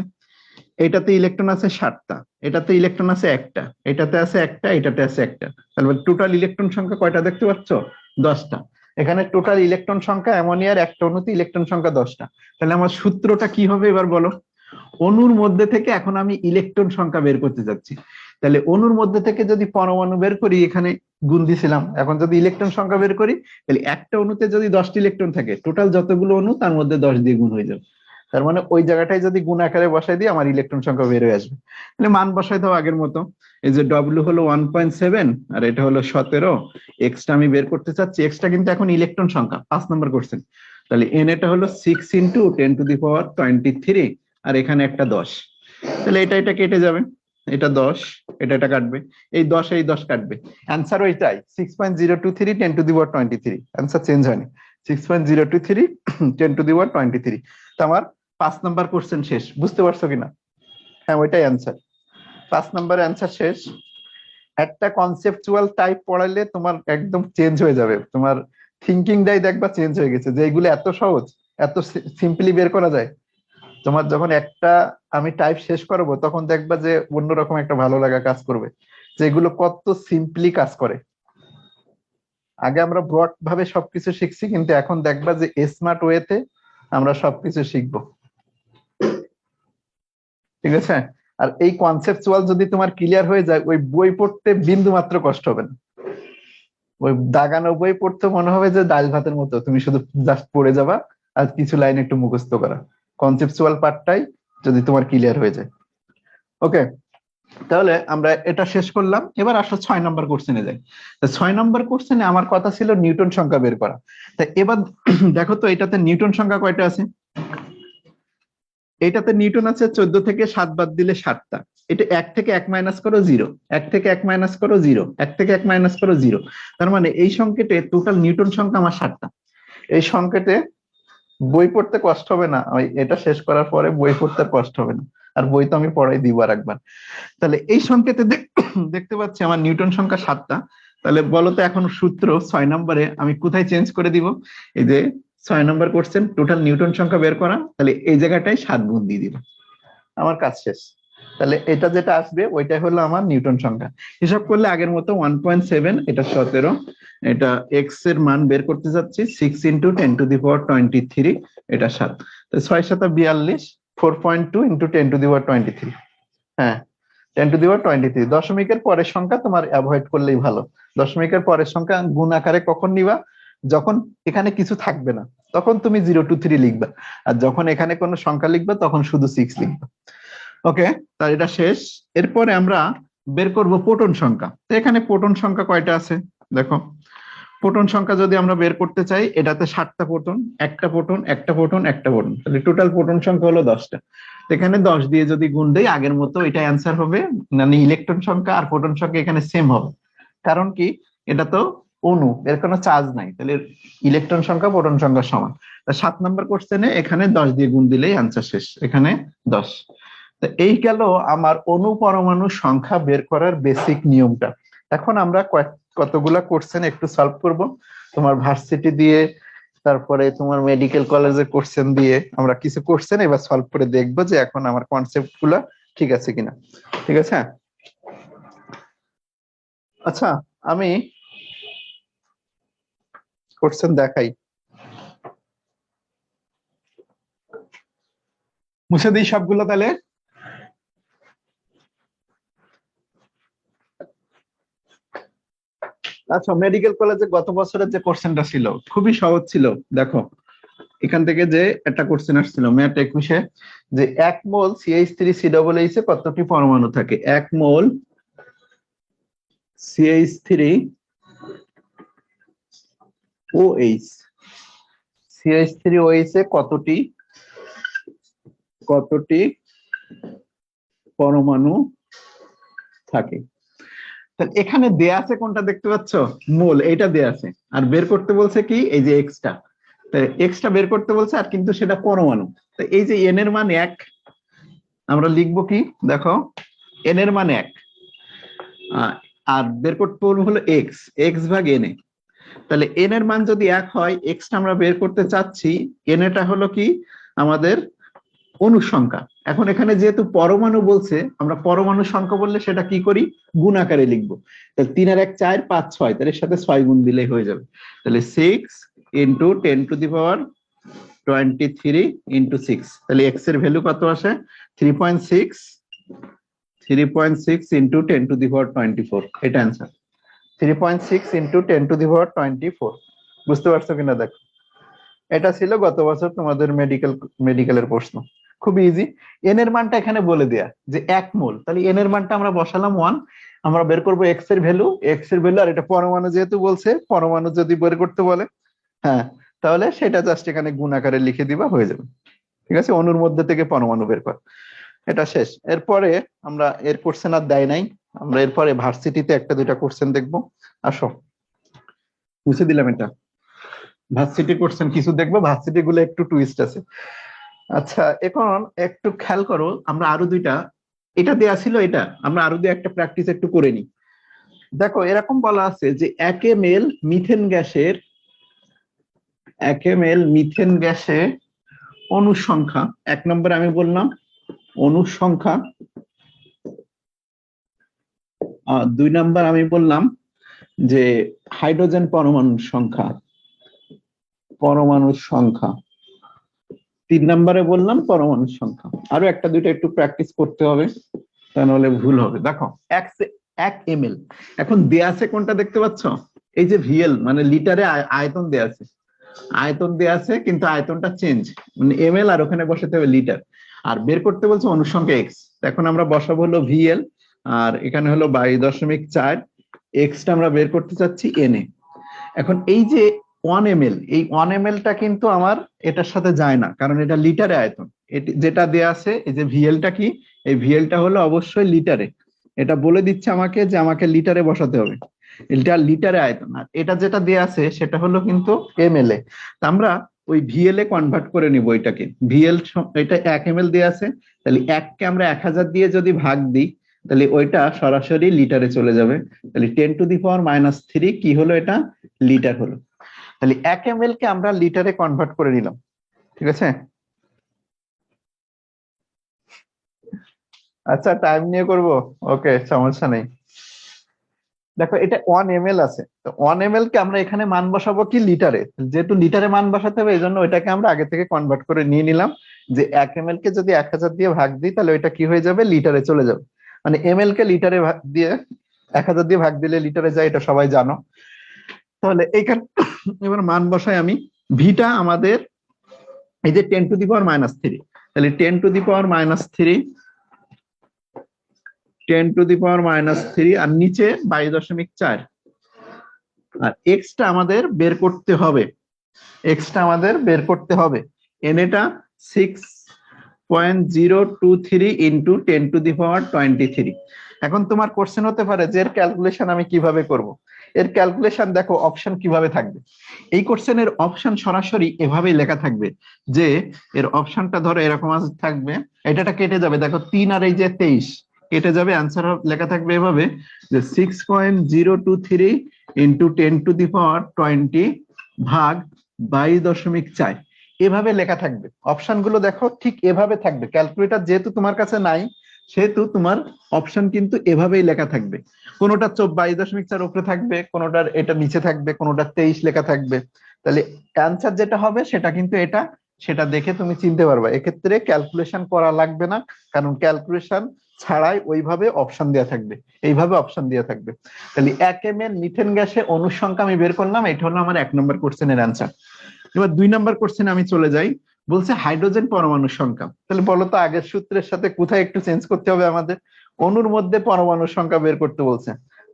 এটাতে ইলেকট্রন আছে 7টা, এটাতে ইলেকট্রন আছে একটা, এটাতে আছে একটা, এটাতে আছে একটা, তাহলে টোটাল ইলেকট্রন সংখ্যা কয়টা দেখতে পাচ্ছ, 10টা। এখানে টোটাল ইলেকট্রন সংখ্যা অ্যামোনিয়ার একটা অণুতে ইলেকট্রন সংখ্যা 10টা। তাহলে আমার সূত্রটা কি হবে এবার বলো। অণুর মধ্যে থেকে এখন আমি ইলেকট্রন সংখ্যা বের করতে যাচ্ছি, তাহলে অণুর মধ্যে থেকে যদি পরমাণু বের করি, এখানে গুণ দিছিলাম, এখন যদি ইলেকট্রন সংখ্যা বের করি, তাহলে একটা অণুতে যদি 10টি ইলেকট্রন থাকে, টোটাল যতগুলো অণু তার মধ্যে 10 দিয়ে গুণ হয়ে যাবে। তার মানে ওই জায়গাটায় যদি গুণ আকারে বসাই দিই, আমার ইলেকট্রন সংখ্যা বের হয়ে আসবে। তাহলে মান বসাই দাও আগের মতো, এই যে ডব্লিউ হলো 1.7 আর এটা হলো 17, এক্সটা আমি বের করতে চাচ্ছি, এক্সটা কিন্তু এখন ইলেকট্রন সংখ্যা 5 নম্বর কোশ্চেন। তাহলে এন এটা হলো 6 × 10⁻23, আর এখানে একটা 10, তাহলে এটা কেটে যাবে, এটা 10, এটা কাটবে, এই 10 এই 10 কাটবে, অ্যান্সার ওইটাই 6.023 10⁻23, অ্যান্সার চেঞ্জ হয়নি, 6.023 10⁻23। তো আমার 5 নাম্বার কোশ্চেন শেষ, বুঝতে পারছো কিনা? হ্যাঁ ওইটাই অ্যান্সার, 5 নাম্বারের অ্যান্সার শেষ। একটা কনসেপচুয়াল টাইপ পড়াইলে তোমার একদম চেঞ্জ হয়ে যাবে, তোমার থিঙ্কিংটাই দেখবা চেঞ্জ হয়ে গেছে, যে এগুলো এত সহজ, এত সিম্পলি বের করা যায়। তোমার যখন একটা আমি টাইপ শেষ করবো, তখন দেখবা যে অন্যরকম একটা ভালো লাগা কাজ করবে, যে এগুলো কত সিম্পলি কাজ করে। আগে আমরা ব্রড ভাবে সবকিছু শিখছি, কিন্তু এখন দেখবা যে স্মার্ট ওয়েতে আমরা সবকিছু শিখবো। ঠিক আছে, আর এই কনসেপচুয়াল যদি তোমার ক্লিয়ার হয়ে যায়, ওই বই পড়তে বিন্দু মাত্র কষ্ট হবে না। ওই দাগানো বই পড়তে মনে হবে যে ডাল ভাতের মতো, তুমি শুধু জাস্ট পড়ে যাবা আর কিছু লাইন একটু মুখস্থ করা। কনসেপচুয়াল পার্টটাই যদি তোমার ক্লিয়ার হয়ে যায়। ওকে, তাহলে আমরা এটা শেষ করলাম। এবার আসো 6 নম্বর কোশ্চেনে যাই। 6 নম্বর কোশ্চেনে আমার কথা ছিল নিউটন সংখ্যা বের করা। তা এবার দেখো তো এটাতে নিউটন সংখ্যা কয়টা আছে। এটাতে নিউটন আছে 14 থেকে 7 বাদ দিলে 7টা। এটা 1 থেকে 1 মাইনাস করো 0, 1 থেকে 1 মাইনাস করো 0, 1 থেকে 1 মাইনাস করো 0। তার মানে এই সংকেতে টোটাল নিউটন সংখ্যা আমার 7টা। এই সংকেতে বই পড়তে কষ্ট হবে না, এটা শেষ করার পরে বই পড়তে কষ্ট হবে না, আর বই তো আমি পড়াই দিব আর একবার। তাহলে এই সংকেতে দেখতে পাচ্ছি আমার নিউটন সংখ্যা 7টা। তাহলে বলতো এখন সূত্র 6 নম্বরে আমি কোথায় চেঞ্জ করে দিব, এই যে 6 নম্বর কোশ্চেন টোটাল নিউটন সংখ্যা বের করা, তাহলে এই জায়গাটায় 7 গুণ দিয়ে দিব, আমার কাজ শেষ। তাহলে এটা যেটা আসবে ওইটাই হলো আমার নিউটন সংখ্যা। হিসাব করলে আগের মতো 1.7, এটা 17, এটা এক্স এর মান বের করতে যাচ্ছি 6 × 10⁻23, এটা 7, 6 7 42, 4.2 × 10⁻23। হ্যাঁ 10⁻23, দশমিকের পরের সংখ্যা তোমার অ্যাভয়েড করলেই ভালো। দশমিকের পরের সংখ্যা গুণ আকারে কখন নিবা, যখন এখানে কিছু থাকবে না, তখন তুমি 0 to 3 লিখবা, আর যখন এখানে কোনো সংখ্যা লিখবা তখন শুধু 6 লিখবা। ওকে, তার এটা শেষ। এরপরে আমরা বের করব প্রোটন সংখ্যা। তো এখানে প্রোটন সংখ্যা কয়টা আছে দেখো, প্রোটন সংখ্যা যদি আমরা বের করতে চাই, এটাতে 7টা প্রোটন, একটা প্রোটন একটা প্রোটন একটা প্রোটন, তাহলে টোটাল প্রোটন সংখ্যা হলো 10টা। এখানে 10 দিয়ে যদি গুণ দেই আগের মতো এটা অ্যান্সার হবে, মানে ইলেকট্রন সংখ্যা আর প্রোটন সংখ্যা এখানে সেম হবে। কারণ কি, এটা তো অণু, এর কোনো চার্জ নাই, তাহলে ইলেকট্রন সংখ্যা প্রোটন সংখ্যা সমান। 7 নম্বর কোশ্চেনে এখানে 10 দিয়ে গুণ দিলেই অ্যান্সার শেষ, এখানে 10। তো এই গেল আমার অণু পরমাণু সংখ্যা বের করার বেসিক নিয়মটা। এখন আমরা কতগুলা কোশ্চেন একটু সলভ করব, তোমার ভার্সিটি দিয়ে, তারপরে তোমার মেডিকেল কলেজের কোশ্চেন দিয়ে আমরা কিছু কোশ্চেন এবার সলভ করে দেখবো যে এখন আমার কনসেপ্ট গুলা ঠিক আছে কিনা। ঠিক আছে, আচ্ছা আমি কোশ্চেন দেখাই, মুছে দিই সবগুলো তাহলে। আচ্ছা, মেডিকেল কলেজে গত বছরের যে কোশ্চেনটা ছিল খুবই সহজ ছিল। দেখো এখান থেকে যে একটা কোশ্চেন আসছিল ম্যাথ 21-এ, যে 1 মোল CH3COOH এ কতটি পরমাণু থাকে। 1 মোল CH3OH, CH3OH এ কতটি পরমাণু থাকে। তাহলে এখানে দেয়া আছে কোনটা দেখতে পাচ্ছ, মোল, এইটা দেয়া আছে, আর বের করতে বলছে কি এই যে এক্সটা, এক্সটা বের করতে বলছে, আর কিন্তু সেটা পরমাণু। তো এই যে এন এর মান 1, আমরা লিখবো কি দেখো, এন এর মান 1, আর বের করতে বলবো হলো এক্স, এক্স ভাগ এন এ। তাহলে এন এর মান যদি 1 হয়, এক্সটা আমরা বের করতে চাচ্ছি, এন এটা হলো কি আমাদের অনুসংখ্যা। এখন এখানে যেহেতু পরমাণু বলছে, আমরা পরমাণু সংখ্যা বললে সেটা কি করি, গুণ আকারে লিখবো। তাহলে 3 আর 1 4, 5 6, তাহলে এর সাথে 6 গুণ দিলেই হয়ে যাবে। তাহলে 6 ইন্টু 10⁻23 ইন্টু 6, তাহলে এক্স এর ভ্যালু কত আসে, 3.6, 3.6 ইন্টু 10⁻24, এটা অ্যান্সার। 3.6 ইন্টু 10⁻24, বুঝতে পারছো কিনা দেখো। এটা ছিল গত বছর তোমাদের মেডিকেলের প্রশ্ন, খুব ইজি। এন এর মানটা এখানে বলে দেয়া যে 1 মোল, তাহলে এন এর মানটা আমরা বসালাম 1, আমরা বের করবো এক্স এর ভ্যালু, আর এটা পরমাণু যেহেতু বলছে, পরমাণু যদি বের করতে বলে, হ্যাঁ, তাহলে সেটা জাস্ট এখানে গুণ আকারে লিখে দিবা, হয়ে যাবে। ঠিক আছে, অণুর মধ্যে থেকে পরমাণু বের কর, এটা শেষ। এরপরে আমরা এর কোশ্চেন আর দেয় নাই, আমরা এরপরে ভার্সিটিতে একটা দুইটা কোশ্চেন দেখবো। আসো, মুছে দিলাম এটা, ভার্সিটি কোশ্চেন কিছু দেখবো, ভার্সিটি গুলো একটু টুইস্ট আছে। আচ্ছা এখন একটু খেয়াল করো, আমরা আরো দুইটা, এটা দেয়া ছিল, এটা আমরা আরো দুই একটা প্র্যাকটিস একটু করে নিই। দেখো এরকম বলা আছে যে 1 ml মিথেন গ্যাসের, 1 ml মিথেন গ্যাসে অণু সংখ্যা, 1 নম্বরে আমি বললাম অণু সংখ্যা, 2 নম্বর আমি বললাম যে হাইড্রোজেন পরমাণুর সংখ্যা, 3 নম্বরে বললাম পরমাণুর সংখ্যা। আরো একটা দুইটা একটু প্র্যাকটিস করতে হবে, তা নাহলে ভুল হবে। দেখো 1 ml, এখন দেয়া আছে কোনটা দেখতে পাচ্ছ, এই যে ভিএল, মানে লিটারে আয়তন দেয়া আছে, কিন্তু আয়তনটা চেঞ্জ, মানে এমএল আর ওখানে বসাতে হবে লিটার, আর বের করতে বলছে অনুসংখ্যা এক্স। এখন আমরা বসাবো হলো ভিএল, আর এখানে হলো 22.4, এক্সটা আমরা বের করতে চাচ্ছি এনএ। এখন এই যে 1 ml, এই 1 ml টা কিন্তু আমার এটার সাথে যায় না, কারণ এটা লিটারে আয়তন। যেটা দেয়া আছে এই যে ভিএলটা কি, এই ভিএলটা হলো অবশ্যই লিটারে, এটা বলে দিচ্ছে আমাকে যে আমাকে লিটারে বসাতে হবে, এটা লিটারে আয়তন। আর এটা যেটা দেয়া আছে সেটা হলো কিন্তু এমএল এ, আমরা ওই ভিএল এ কনভার্ট করে নিব এটাকে। ভিএল এটা 1 ml দেয়া আছে, তাহলে 1 কে আমরা 1000 দিয়ে যদি ভাগ দিই, তাহলে ওইটা সরাসরি লিটারে চলে যাবে। তাহলে 10⁻³ কি হলো, এটা লিটার হলো। তাহলে 1 ml কে আমরা লিটারে কনভার্ট করে নিলাম। ঠিক আছে, আচ্ছা টাইম নিয়ে করব, ওকে সমস্যা নেই। দেখো এটা 1 ml আছে, তো 1 ml কে আমরা এখানে মান বসাবো কি লিটারে, যেহেতু লিটারে মান বসাতে হবে এই জন্য ওইটাকে আমরা আগে থেকে কনভার্ট করে নিয়ে নিলাম, যে 1 ml কে যদি 1000 দিয়ে ভাগ দিই তাহলে ওইটা কি হয়ে যাবে, লিটারে চলে যাবে। মানে ml কে লিটারে ভাগ দিয়ে 1000 দিয়ে ভাগ দিলে লিটারে যায়, এটা সবাই জানো। তাহলে এইখানে এবার মান বসাই আমি, ভিটা আমাদের এই যে 10⁻³ তাহলে 10⁻³ 10⁻³ আর নিচে 22.4। আর এক্সটা আমাদের বের করতে হবে, এন এটা 6.023 ইন্টু 10⁻23। এখন তোমার কোশ্চেন হতে পারে যে এর ক্যালকুলেশন আমি কিভাবে করব। এর ক্যালকুলেশন দেখো অপশন কিভাবে থাকবে। এই কোশ্চেনের অপশন সরাসরি এভাবেই লেখা থাকবে যে এর অপশনটা ধরো এরকম থাকবে, এটা কেটে যাবে, দেখো 3 আর এই যে 23 কেটে যাবে, অ্যান্সার লেখা থাকবে এভাবে যে 6.023 ইন্টু 10⁻20 ভাগ 22.4। এভাবে লেখা থাকবে। অপশন গুলো দেখো ঠিক এভাবে থাকবে। ক্যালকুলেটর যেহেতু তোমার কাছে নাই সেহেতু তোমার অপশন কিন্তু এভাবেই লেখা থাকবে। কোনোটা 22.4 উপরে থাকবে, কোনোটার এটা নিচে থাকবে, কোনোটা 23 লেখা থাকবে। তাহলে অ্যান্সার যেটা হবে সেটা কিন্তু এটা, সেটা দেখে তুমি চিনতে পারবে। এক্ষেত্রে ক্যালকুলেশন করা লাগবে না, কারণ ক্যালকুলেশন ছাড়াই ওইভাবে অপশন দেওয়া থাকবে, এইভাবে অপশন দেওয়া থাকবে। তাহলে 1 ml মিথেন গ্যাসে অনুর সংখ্যা আমি বের করলাম, এটা হলো আমার 1 নম্বর কোশ্চেনের অ্যান্সার। এবার 2 নম্বর কোশ্চেনে আমি চলে যাই, বলছে হাইড্রোজেন পরমাণুর সংখ্যা। তাহলে বলো তো আগের সূত্রের সাথে কোথায় একটু চেঞ্জ করতে হবে আমাদের? অণুর মধ্যে পরমাণুর সংখ্যা বের করতে বলছে,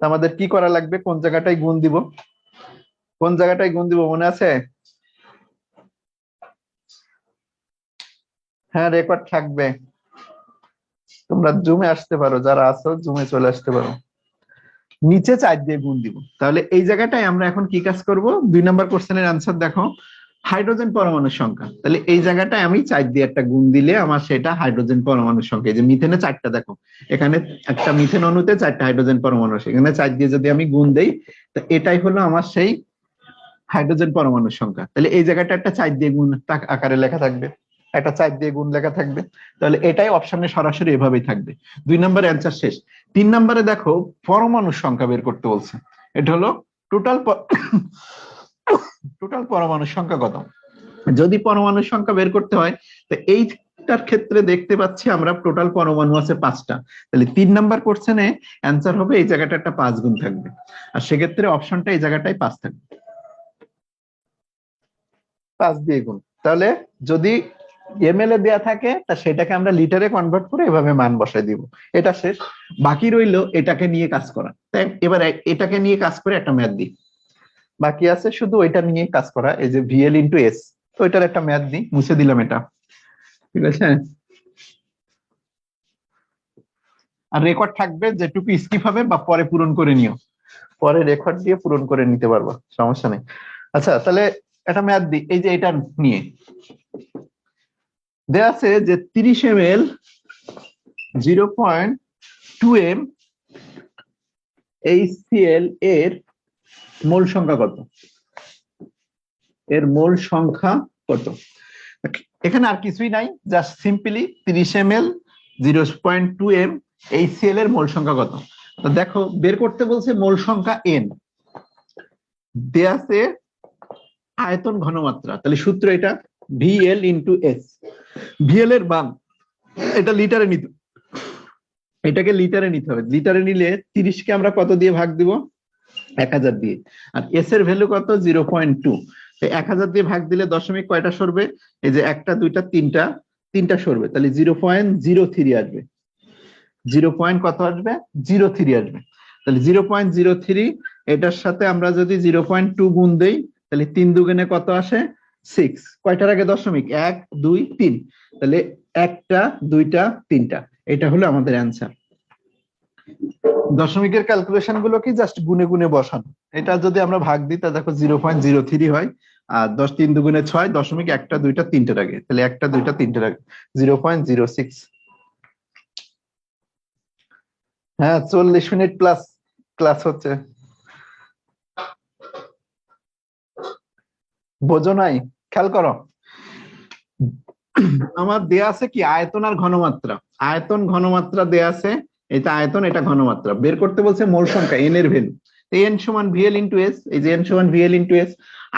আমাদের কি করা লাগবে? কোন জায়গাটায় গুণ দিব, মনে আছে? হ্যাঁ, রেকর্ড থাকবে, তোমরা জুমে আসতে পারো, যারা আছো জুমে চলে আসতে পারো। নিচে 4 দিয়ে গুণ দিব। তাহলে এই জায়গাটায় আমরা এখন কি কাজ করব? 2 নম্বর কোশ্চেনের আনসার দেখো, হাইড্রোজেন পরমাণুর সংখ্যা। তাহলে এই জায়গাটায় আমি 4 দিয়ে একটা গুণ দিলে আমার সেটা হাইড্রোজেন পরমাণুর সংখ্যা। এই যে মিথেনে 4টা, দেখো এখানে একটা মিথেন অণুতে 4টা হাইড্রোজেন পরমাণু আছে, এখানে 4 দিয়ে যদি আমি গুণ দেই তো এটাই হলো আমার সেই হাইড্রোজেন পরমাণুর সংখ্যা। তাহলে এই জায়গাটা একটা 4 দিয়ে গুণ আকারে লেখা থাকবে, একটা 4 দিয়ে গুণ লেখা থাকবে। তাহলে এটাই অপশনে সরাসরি এভাবেই থাকবে। 2 নম্বরের অ্যান্সার শেষ। 3 নম্বরে দেখো পরমাণুর সংখ্যা বের করতে বলছে। এটা হলো টোটাল পরমাণুর সংখ্যা কত। যদি পরমাণুর সংখ্যা বের করতে হয় তো এইটার ক্ষেত্রে দেখতে পাচ্ছি আমরা টোটাল পরমাণু আছে 5টা। তাহলে 3 নাম্বার কোশ্চেনে অ্যান্সার হবে এই জায়গাটা একটা 5 গুণ থাকবে, আর সেক্ষেত্রে অপশনটা এই জায়গাটায় 5 থাকবে, 5 দিয়ে গুণ। তাহলে যদি এমএল এ দেয়া থাকে তা সেটাকে আমরা লিটারে কনভার্ট করে এভাবে মান বসাই দিব। এটা শেষ। বাকি রইলো এটাকে নিয়ে কাজ করা। তাই এবার এটাকে নিয়ে কাজ করে একটা ম্যাথ দিই। বাকি আছে শুধু ওইটা নিয়ে কাজ করা, এই যে ভিএল ইন্টু এস। তো এটার একটা ম্যাথ দিই, মুছে দিলাম এটা, ঠিক আছে। আর রেকর্ড থাকবে, যেটুকু স্কিপ হবে বা পরে পূরণ করে নিও, পরে রেকর্ড দিয়ে পূরণ করে নিতে পারবো, সমস্যা নেই। আচ্ছা, তাহলে একটা ম্যাথ দিই। এই যে এটা নিয়ে দেয়া আছে যে 30 ml 0.2m HCl এর মোল সংখ্যা কত? এর মোল সংখ্যা কত? এখানে আর কিছুই নাই, just simply 30 ml 0.2m HCl এর মোল সংখ্যা কত। তো দেখো বের করতে বলছে মোল সংখ্যা n, দেয়া আছে আয়তন ঘনমাত্রা। তাহলে সূত্র এটা VL ইন্টু এস। ভিএল এর মান এটা লিটারে নিতে, এটাকে লিটারে নিতে হবে। লিটারে নিলে 30 কে আমরা কত দিয়ে ভাগ দিব? 1000 দিয়ে। আর এস এর ভ্যালু কত? 0.2। 1000 দিয়ে ভাগ দিলে দশমিক কয়টা সরবে? এই যে একটা, দুইটা, তিনটা সরবে। তাহলে 0.03 আসবে। 0. কত আসবে? 03 আসবে। তাহলে 0.03 এটার সাথে আমরা যদি 0.2 গুণ দেই তাহলে 3 দুগুণে কত আসে? 6। কয়টার আগে দশমিক? 1 2 3। তাহলে একটা, দুইটা, তিনটা, এটা হলো আমাদের অ্যান্সার। দশমিকের ক্যালকুলেশন গুলো কি জাস্ট গুনে গুনে বসানো। এটা যদি আমরা ভাগ দিই তা দেখো 0.03 হয়। আর 10 3 দুগুণে 6, দশমিক একটা, দুইটা, তিনটার আগে, তাহলে একটা, দুইটা, তিনটার আগে 0.06। হ্যাঁ, 40 মিনিট প্লাস ক্লাস হচ্ছে, বোঝো নাই? খেয়াল করো, আমার দেয়া আছে কি আয়তন আর ঘনমাত্রা। আয়তন ঘনমাত্রা দেয়া আছে, এটা আয়তন, এটা ঘনমাত্রা। বের করতে বলছে মোল সংখ্যা এন এর ভ্যালু। এন সমান ভিএল ইন্টু এস। এই যে এন সমান ভিএল ইন্টু এস।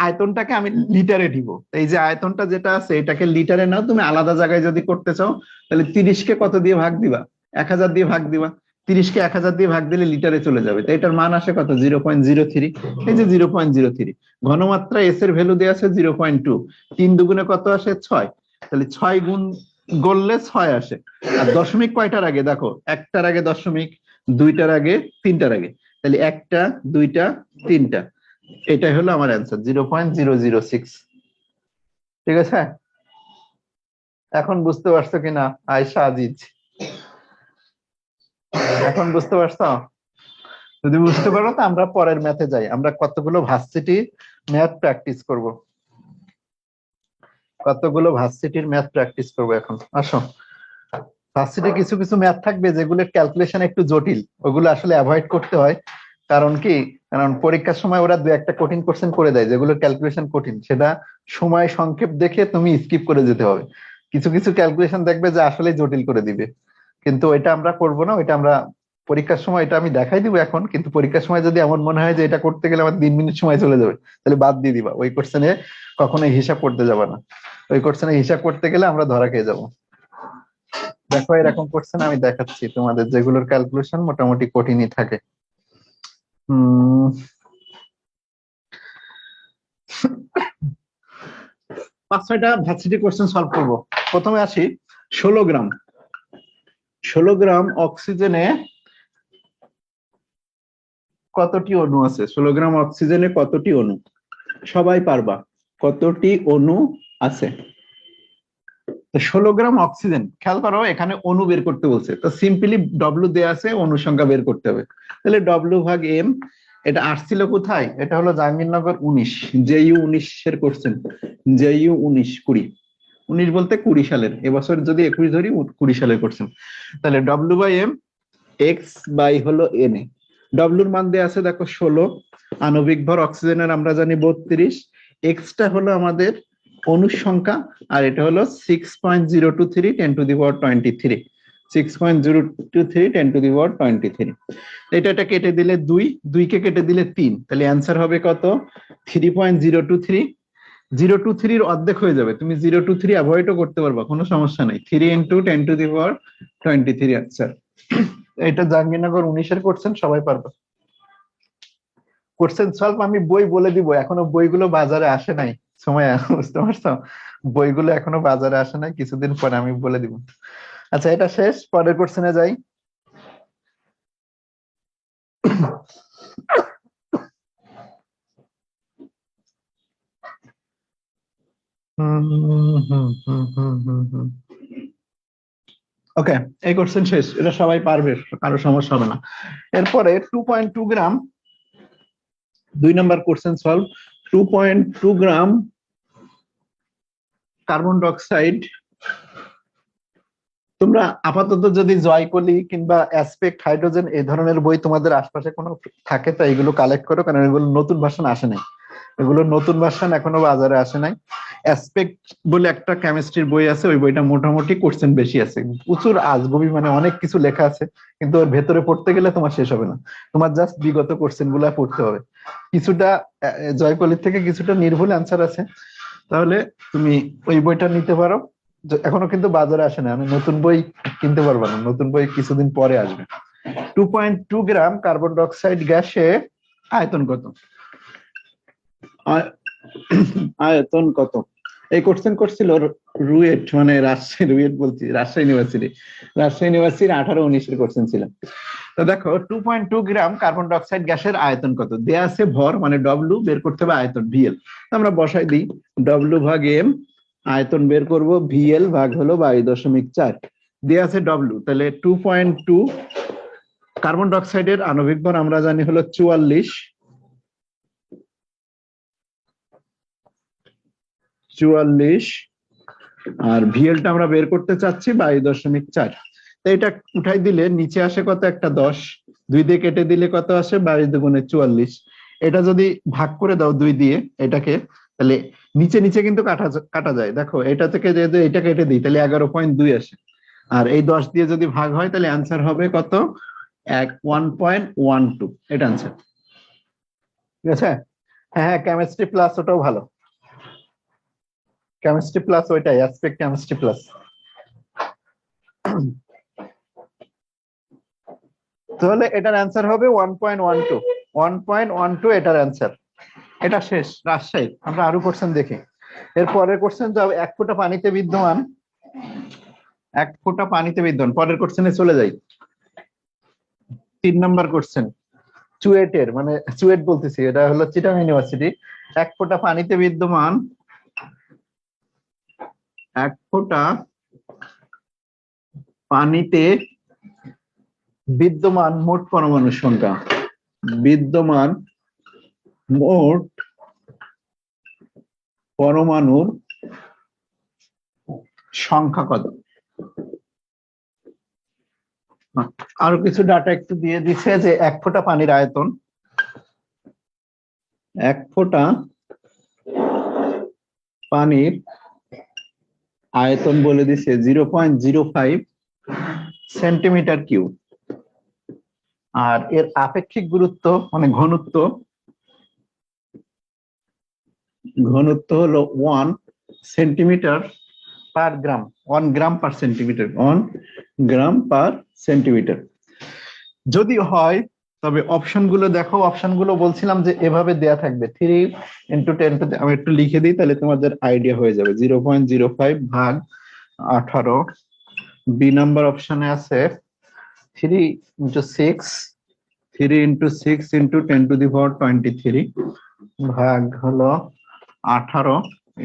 আয়তনটাকে আমি লিটারে দিব। এই যে আয়তনটা যেটা আছে এটাকে লিটারে নাও। তুমি আলাদা জায়গায় যদি করতে চাও তাহলে 30 কে কত দিয়ে ভাগ দিবা? 1000 দিয়ে ভাগ দিবা। 30 কে 1000 দিয়ে ভাগ দিলে লিটারে চলে যাবে। তো এটার মান আসে কত? 0.03। এই যে 0.03। ঘনমাত্রা এস এর ভ্যালু দেয়া আছে 0.2। 3 দুগুণে কত আসে? 6। তাহলে 6 গুণ করলে 6 আসে। আর দশমিক কয়টার আগে? দেখো একটার আগে দশমিক, দুইটার আগে তিনটার আগে, তাহলে একটা দুইটা তিনটা, এটাই হলো আমার অ্যান্সার 0.006। ঠিক আছে, এখন বুঝতে পারছো কিনা আয়েশা আজিজ? এখন বুঝতে পারছো? যদি বুঝতে পারো তো আমরা পরের ম্যাথে যাই। আমরা কতগুলো ভার্সিটি ম্যাথ প্র্যাকটিস করব, কতগুলো ভার্সিটির ম্যাথ প্র্যাকটিস করব এখন। আসো, ভার্সিটি কিছু কিছু ম্যাথ থাকবে যেগুলোর ক্যালকুলেশন একটু জটিল, ওগুলো আসলে অ্যাভয়েড করতে হয়। কারণ কি, কারণ পরীক্ষার সময় ওরা দু একটা কঠিন কোশ্চেন করে দেয় যেগুলোর ক্যালকুলেশন কঠিন, সেটা সময় সংক্ষেপ দেখে তুমি স্কিপ করে যেতে হবে। কিছু কিছু ক্যালকুলেশন দেখবে যে আসলে জটিল করে দিবে, কিন্তু এটা আমরা করব না। এটা আমরা পরীক্ষার সময়, এটা আমি দেখাই দিব এখন, কিন্তু পরীক্ষার সময় যদি এমন মনে হয় যে এটা করতে গেলে আমার 3 মিনিট সময় চলে যাবে, তাহলে বাদ দিয়ে দিবা। ওই কোশ্চেনে কখনোই হিসাব করতে যাবে না, ওই কোশ্চেনে হিসাব করতে গেলে আমরা ধরা খেয়ে যাবো। দেখো এরকম কোশ্চেন আমি দেখাচ্ছি তোমাদের যেগুলোর ক্যালকুলেশন মোটামুটি কঠিনই থাকে। পাঁচ ছয়টা ভার্সিটি কোশ্চেন সলভ করবো। প্রথমে আসি 16 গ্রাম। 16 গ্রাম অক্সিজেনে কতটি অণু আছে? 16 গ্রাম অক্সিজেনে কতটি অণু? সবাই পারবা, কতটি অণু আছে? 16 গ্রাম অক্সিজেন, খেয়াল করো এখানে অণু বের করতে বলছে, তো সিম্পলি ডব্লু দেয়া আছে, অণু সংখ্যা বের করতে হবে। তাহলে ডব্লু ভাগ এম, এটা আসছিল কোথায়? এটা হলো জাহাঙ্গীরনগর 19, জেইউ 19 এর কোশ্চেন। জেইউ 19 20, 19 বলতে 20 সালের, এবছর যদি 21 ধরি 20 সালের কোশ্চেন। তাহলে W by M X by হলো এন এ। ডব্লুর মান দেয়া আছে দেখো 16, আণবিক ভর অক্সিজেনের আমরা জানি 32, এক্সটা হলো আমাদের অণুর সংখ্যা, আর এটা হলো 6.023 10⁻23, 6.023 10⁻23। এটা কেটে দিলে 2, 2 কে কেটে দিলে 3, তাহলে অ্যান্সার হবে কত? 3.023। 023 অর্ধেক হয়ে যাবে, তুমি 023 অ্যাভয়েডও করতে পারবা, কোনো সমস্যা নেই। 3 × 10⁻23 অ্যান্সার। এটা জাহাঙ্গীরনগর 19 এর কোশ্চেন, সবাই পারবে। কোশ্চেন সলভ আমি বই বলে দিব, এখনো বইগুলো বাজারে আসে নাই। সময় বুঝতে পারছো, বইগুলো এখনো বাজারে আসে নাই, কিছুদিন পরে আমি বলে দিব। আচ্ছা, এটা শেষ, পরের কোশ্চেনে যাই। ওকে, এই কোশ্চেন শেষ, এটা সবাই পারবে, কারো সমস্যা হবে না। এরপরে 2.2 গ্রাম, 2 নম্বর question solve. 2.2 gram carbon dioxide, তোমরা আপাতত যদি জয়কলি কিংবা অ্যাসপেক্ট হাইড্রোজেন এই ধরনের বই তোমাদের আশপাশে কোনো থাকে তো এগুলো কালেক্ট করো, কারণ এগুলো নতুন ভার্সন আসে নাই, এগুলো নতুন ভার্সন এখনো বাজারে আসে নাই। অ্যাসপেক্ট বলে একটা কেমিস্ট্রির বই আছে, ওই বইটা মোটামুটি কোশ্চেন বেশি আছে, প্রচুর আজগুবি, মানে অনেক কিছু লেখা আছে, কিন্তু ওর ভেতরে পড়তে গেলে তোমার শেষ হবে না, তোমার জাস্ট বিগত কোশ্চেন গুলা পড়তে হবে। কিছুটা জয়কলির থেকে কিছুটা নির্ভুল অ্যান্সার আছে, তাহলে তুমি ওই বইটা নিতে পারো। এখনো কিন্তু বাজারে আসে না, আমি নতুন বই কিনতে পারবো না, নতুন বই কিছুদিন পরে আসবে। 2.2 গ্রাম কার্বন ডাইঅক্সাইড গ্যাসে আয়তন কত? আয়তন কত? এই কোশ্চেন করছিল রুয়েট, মানে রাজশাহী, রুয়েট বলছি, রাজশাহী ইউনিভার্সিটি, রাজশাহী ইউনিভার্সিটির 18-19 এর কোশ্চেন ছিল। তো দেখো 2.2 গ্রাম কার্বন ডাইঅক্সাইড গ্যাসের আয়তন কত দেয়া আছে? ভর মানে ডব্লু, বের করতে হবে আয়তন ভিএল। আমরা বসাই দিই, ডব্লু ভাগ এম, আয়তন বের করব ভিএল ভাগ হলো 22.4, দেয়া আছে ডব্লু। তাহলে 2.2 কার্বন ডাইঅক্সাইডের আণবিক ভর আমরা জানি হলো 44, আর ভিএলটা আমরা বের করতে চাচ্ছি 22.4। তো এটা উঠাই দিলে নিচে আসে কত? একটা 10, 2 দিয়ে কেটে দিলে কত আসে? 22 × 44। এটা যদি ভাগ করে দাও 2 দিয়ে এটাকে, তাহলে নিচে নিচে কিন্তু কাটা যায়। দেখো এটা থেকে যদি এটা কেটে দিই তাহলে 11.2 আসে, আর এই 10 দিয়ে যদি ভাগ হয় তাহলে অ্যান্সার হবে কত? 1.12। এটা অ্যান্সার। ঠিক আছে, হ্যাঁ কেমিস্ট্রি প্লাস ওটাও ভালো, কেমিস্ট্রি প্লাস ওইটাই, অ্যাসপেক্ট কেমিস্ট্রি প্লাস। তাহলে এটার অ্যান্সার হবে 1.12, 1.12 এটার অ্যান্সার। এটা শেষ রাজশাহী। আমরা আরো কোশ্চেন দেখি। এর পরের কোশ্চেন যাবে 1 ফোঁটা পানিতে বিদ্যমান, 1 ফোঁটা পানিতে বিদ্যমান। পরের কোশ্চেনে চলে যাই। 3 নাম্বার কোশ্চেন, চুয়েটের, মানে চুয়েট বলতেছি, এটা হলো চিটাগাং ইউনিভার্সিটি। 1 ফোঁটা পানিতে বিদ্যমান 1 ফোঁটা পানিতে বিদ্যমান মোট পরমাণুর সংখ্যা, বিদ্যমান মোট পরমাণুর সংখ্যা কত। আরো কিছু ডাটা একটু দিয়ে দিচ্ছে যে 1 ফোঁটা পানির আয়তন, 1 ফোঁটা পানির আয়তন বলে দিছে 0.05 সেন্টিমিটার কিউব। আর এর আপেক্ষিক গুরুত্ব মানে ঘনত্ব হলো 1 সেন্টিমিটার পার গ্রাম, 1 গ্রাম পার সেন্টিমিটার, 1 গ্রাম পার সেন্টিমিটার যদি হয়। তবে অপশন গুলো দেখো, অপশন গুলো বলছিলাম যে এভাবে দেয়া থাকবে 3 × 10, আমি একটু লিখে দিই তাহলে তোমাদের আইডিয়া হয়ে যাবে। 0.05 ভাগ 18, বি নাম্বার অপশনে আছে 3 × 6, 3 × 6 × 10⁻23 ভাগ হলো 18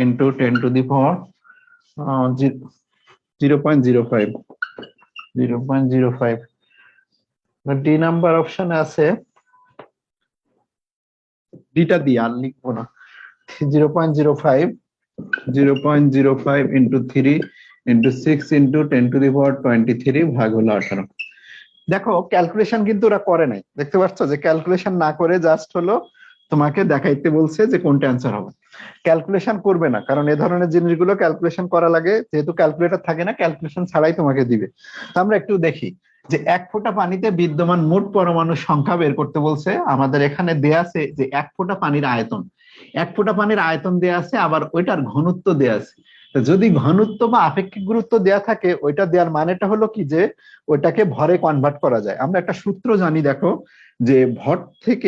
× 10⁻0.05, 0.05। ডি নাম্বার অপশনে আছে, ডিটা দিয়ে আর লিখবো না, 0.05, 0.05 × 3 × 6 × 10⁻23 ভাগ হলো 18। দেখো ক্যালকুলেশন কিন্তু ওরা করে নাই, দেখতে পাচ্ছ যে ক্যালকুলেশন না করে জাস্ট হলো তোমাকে দেখাইতে বলছে যে কোনটা অ্যান্সার হবে। ক্যালকুলেশন করবে না, কারণ এই ধরনের জিনিসগুলো ক্যালকুলেশন করা লাগে, যেহেতু ক্যালকুলেটর থাকে না, ক্যালকুলেশন ছাড়াই তোমাকে দিবে। তো আমরা একটু দেখি যে 1 ফোঁটা পানিতে বিদ্যমান মোট পরমাণুর সংখ্যা বের করতে বলছে। আমাদের এখানে দেয়া আছে যে 1 ফোঁটা পানির আয়তন, 1 ফোঁটা পানির আয়তন দেয়া আছে, আবার ওইটার ঘনত্ব দেয়া আছে। তো যদি ঘনত্ব বা আপেক্ষিক গুরুত্ব দেয়া থাকে, ওইটা দেওয়ার মানেটা হলো কি যে ওইটাকে ভরে কনভার্ট করা যায়। আমরা একটা সূত্র জানি, দেখো যে ভর থেকে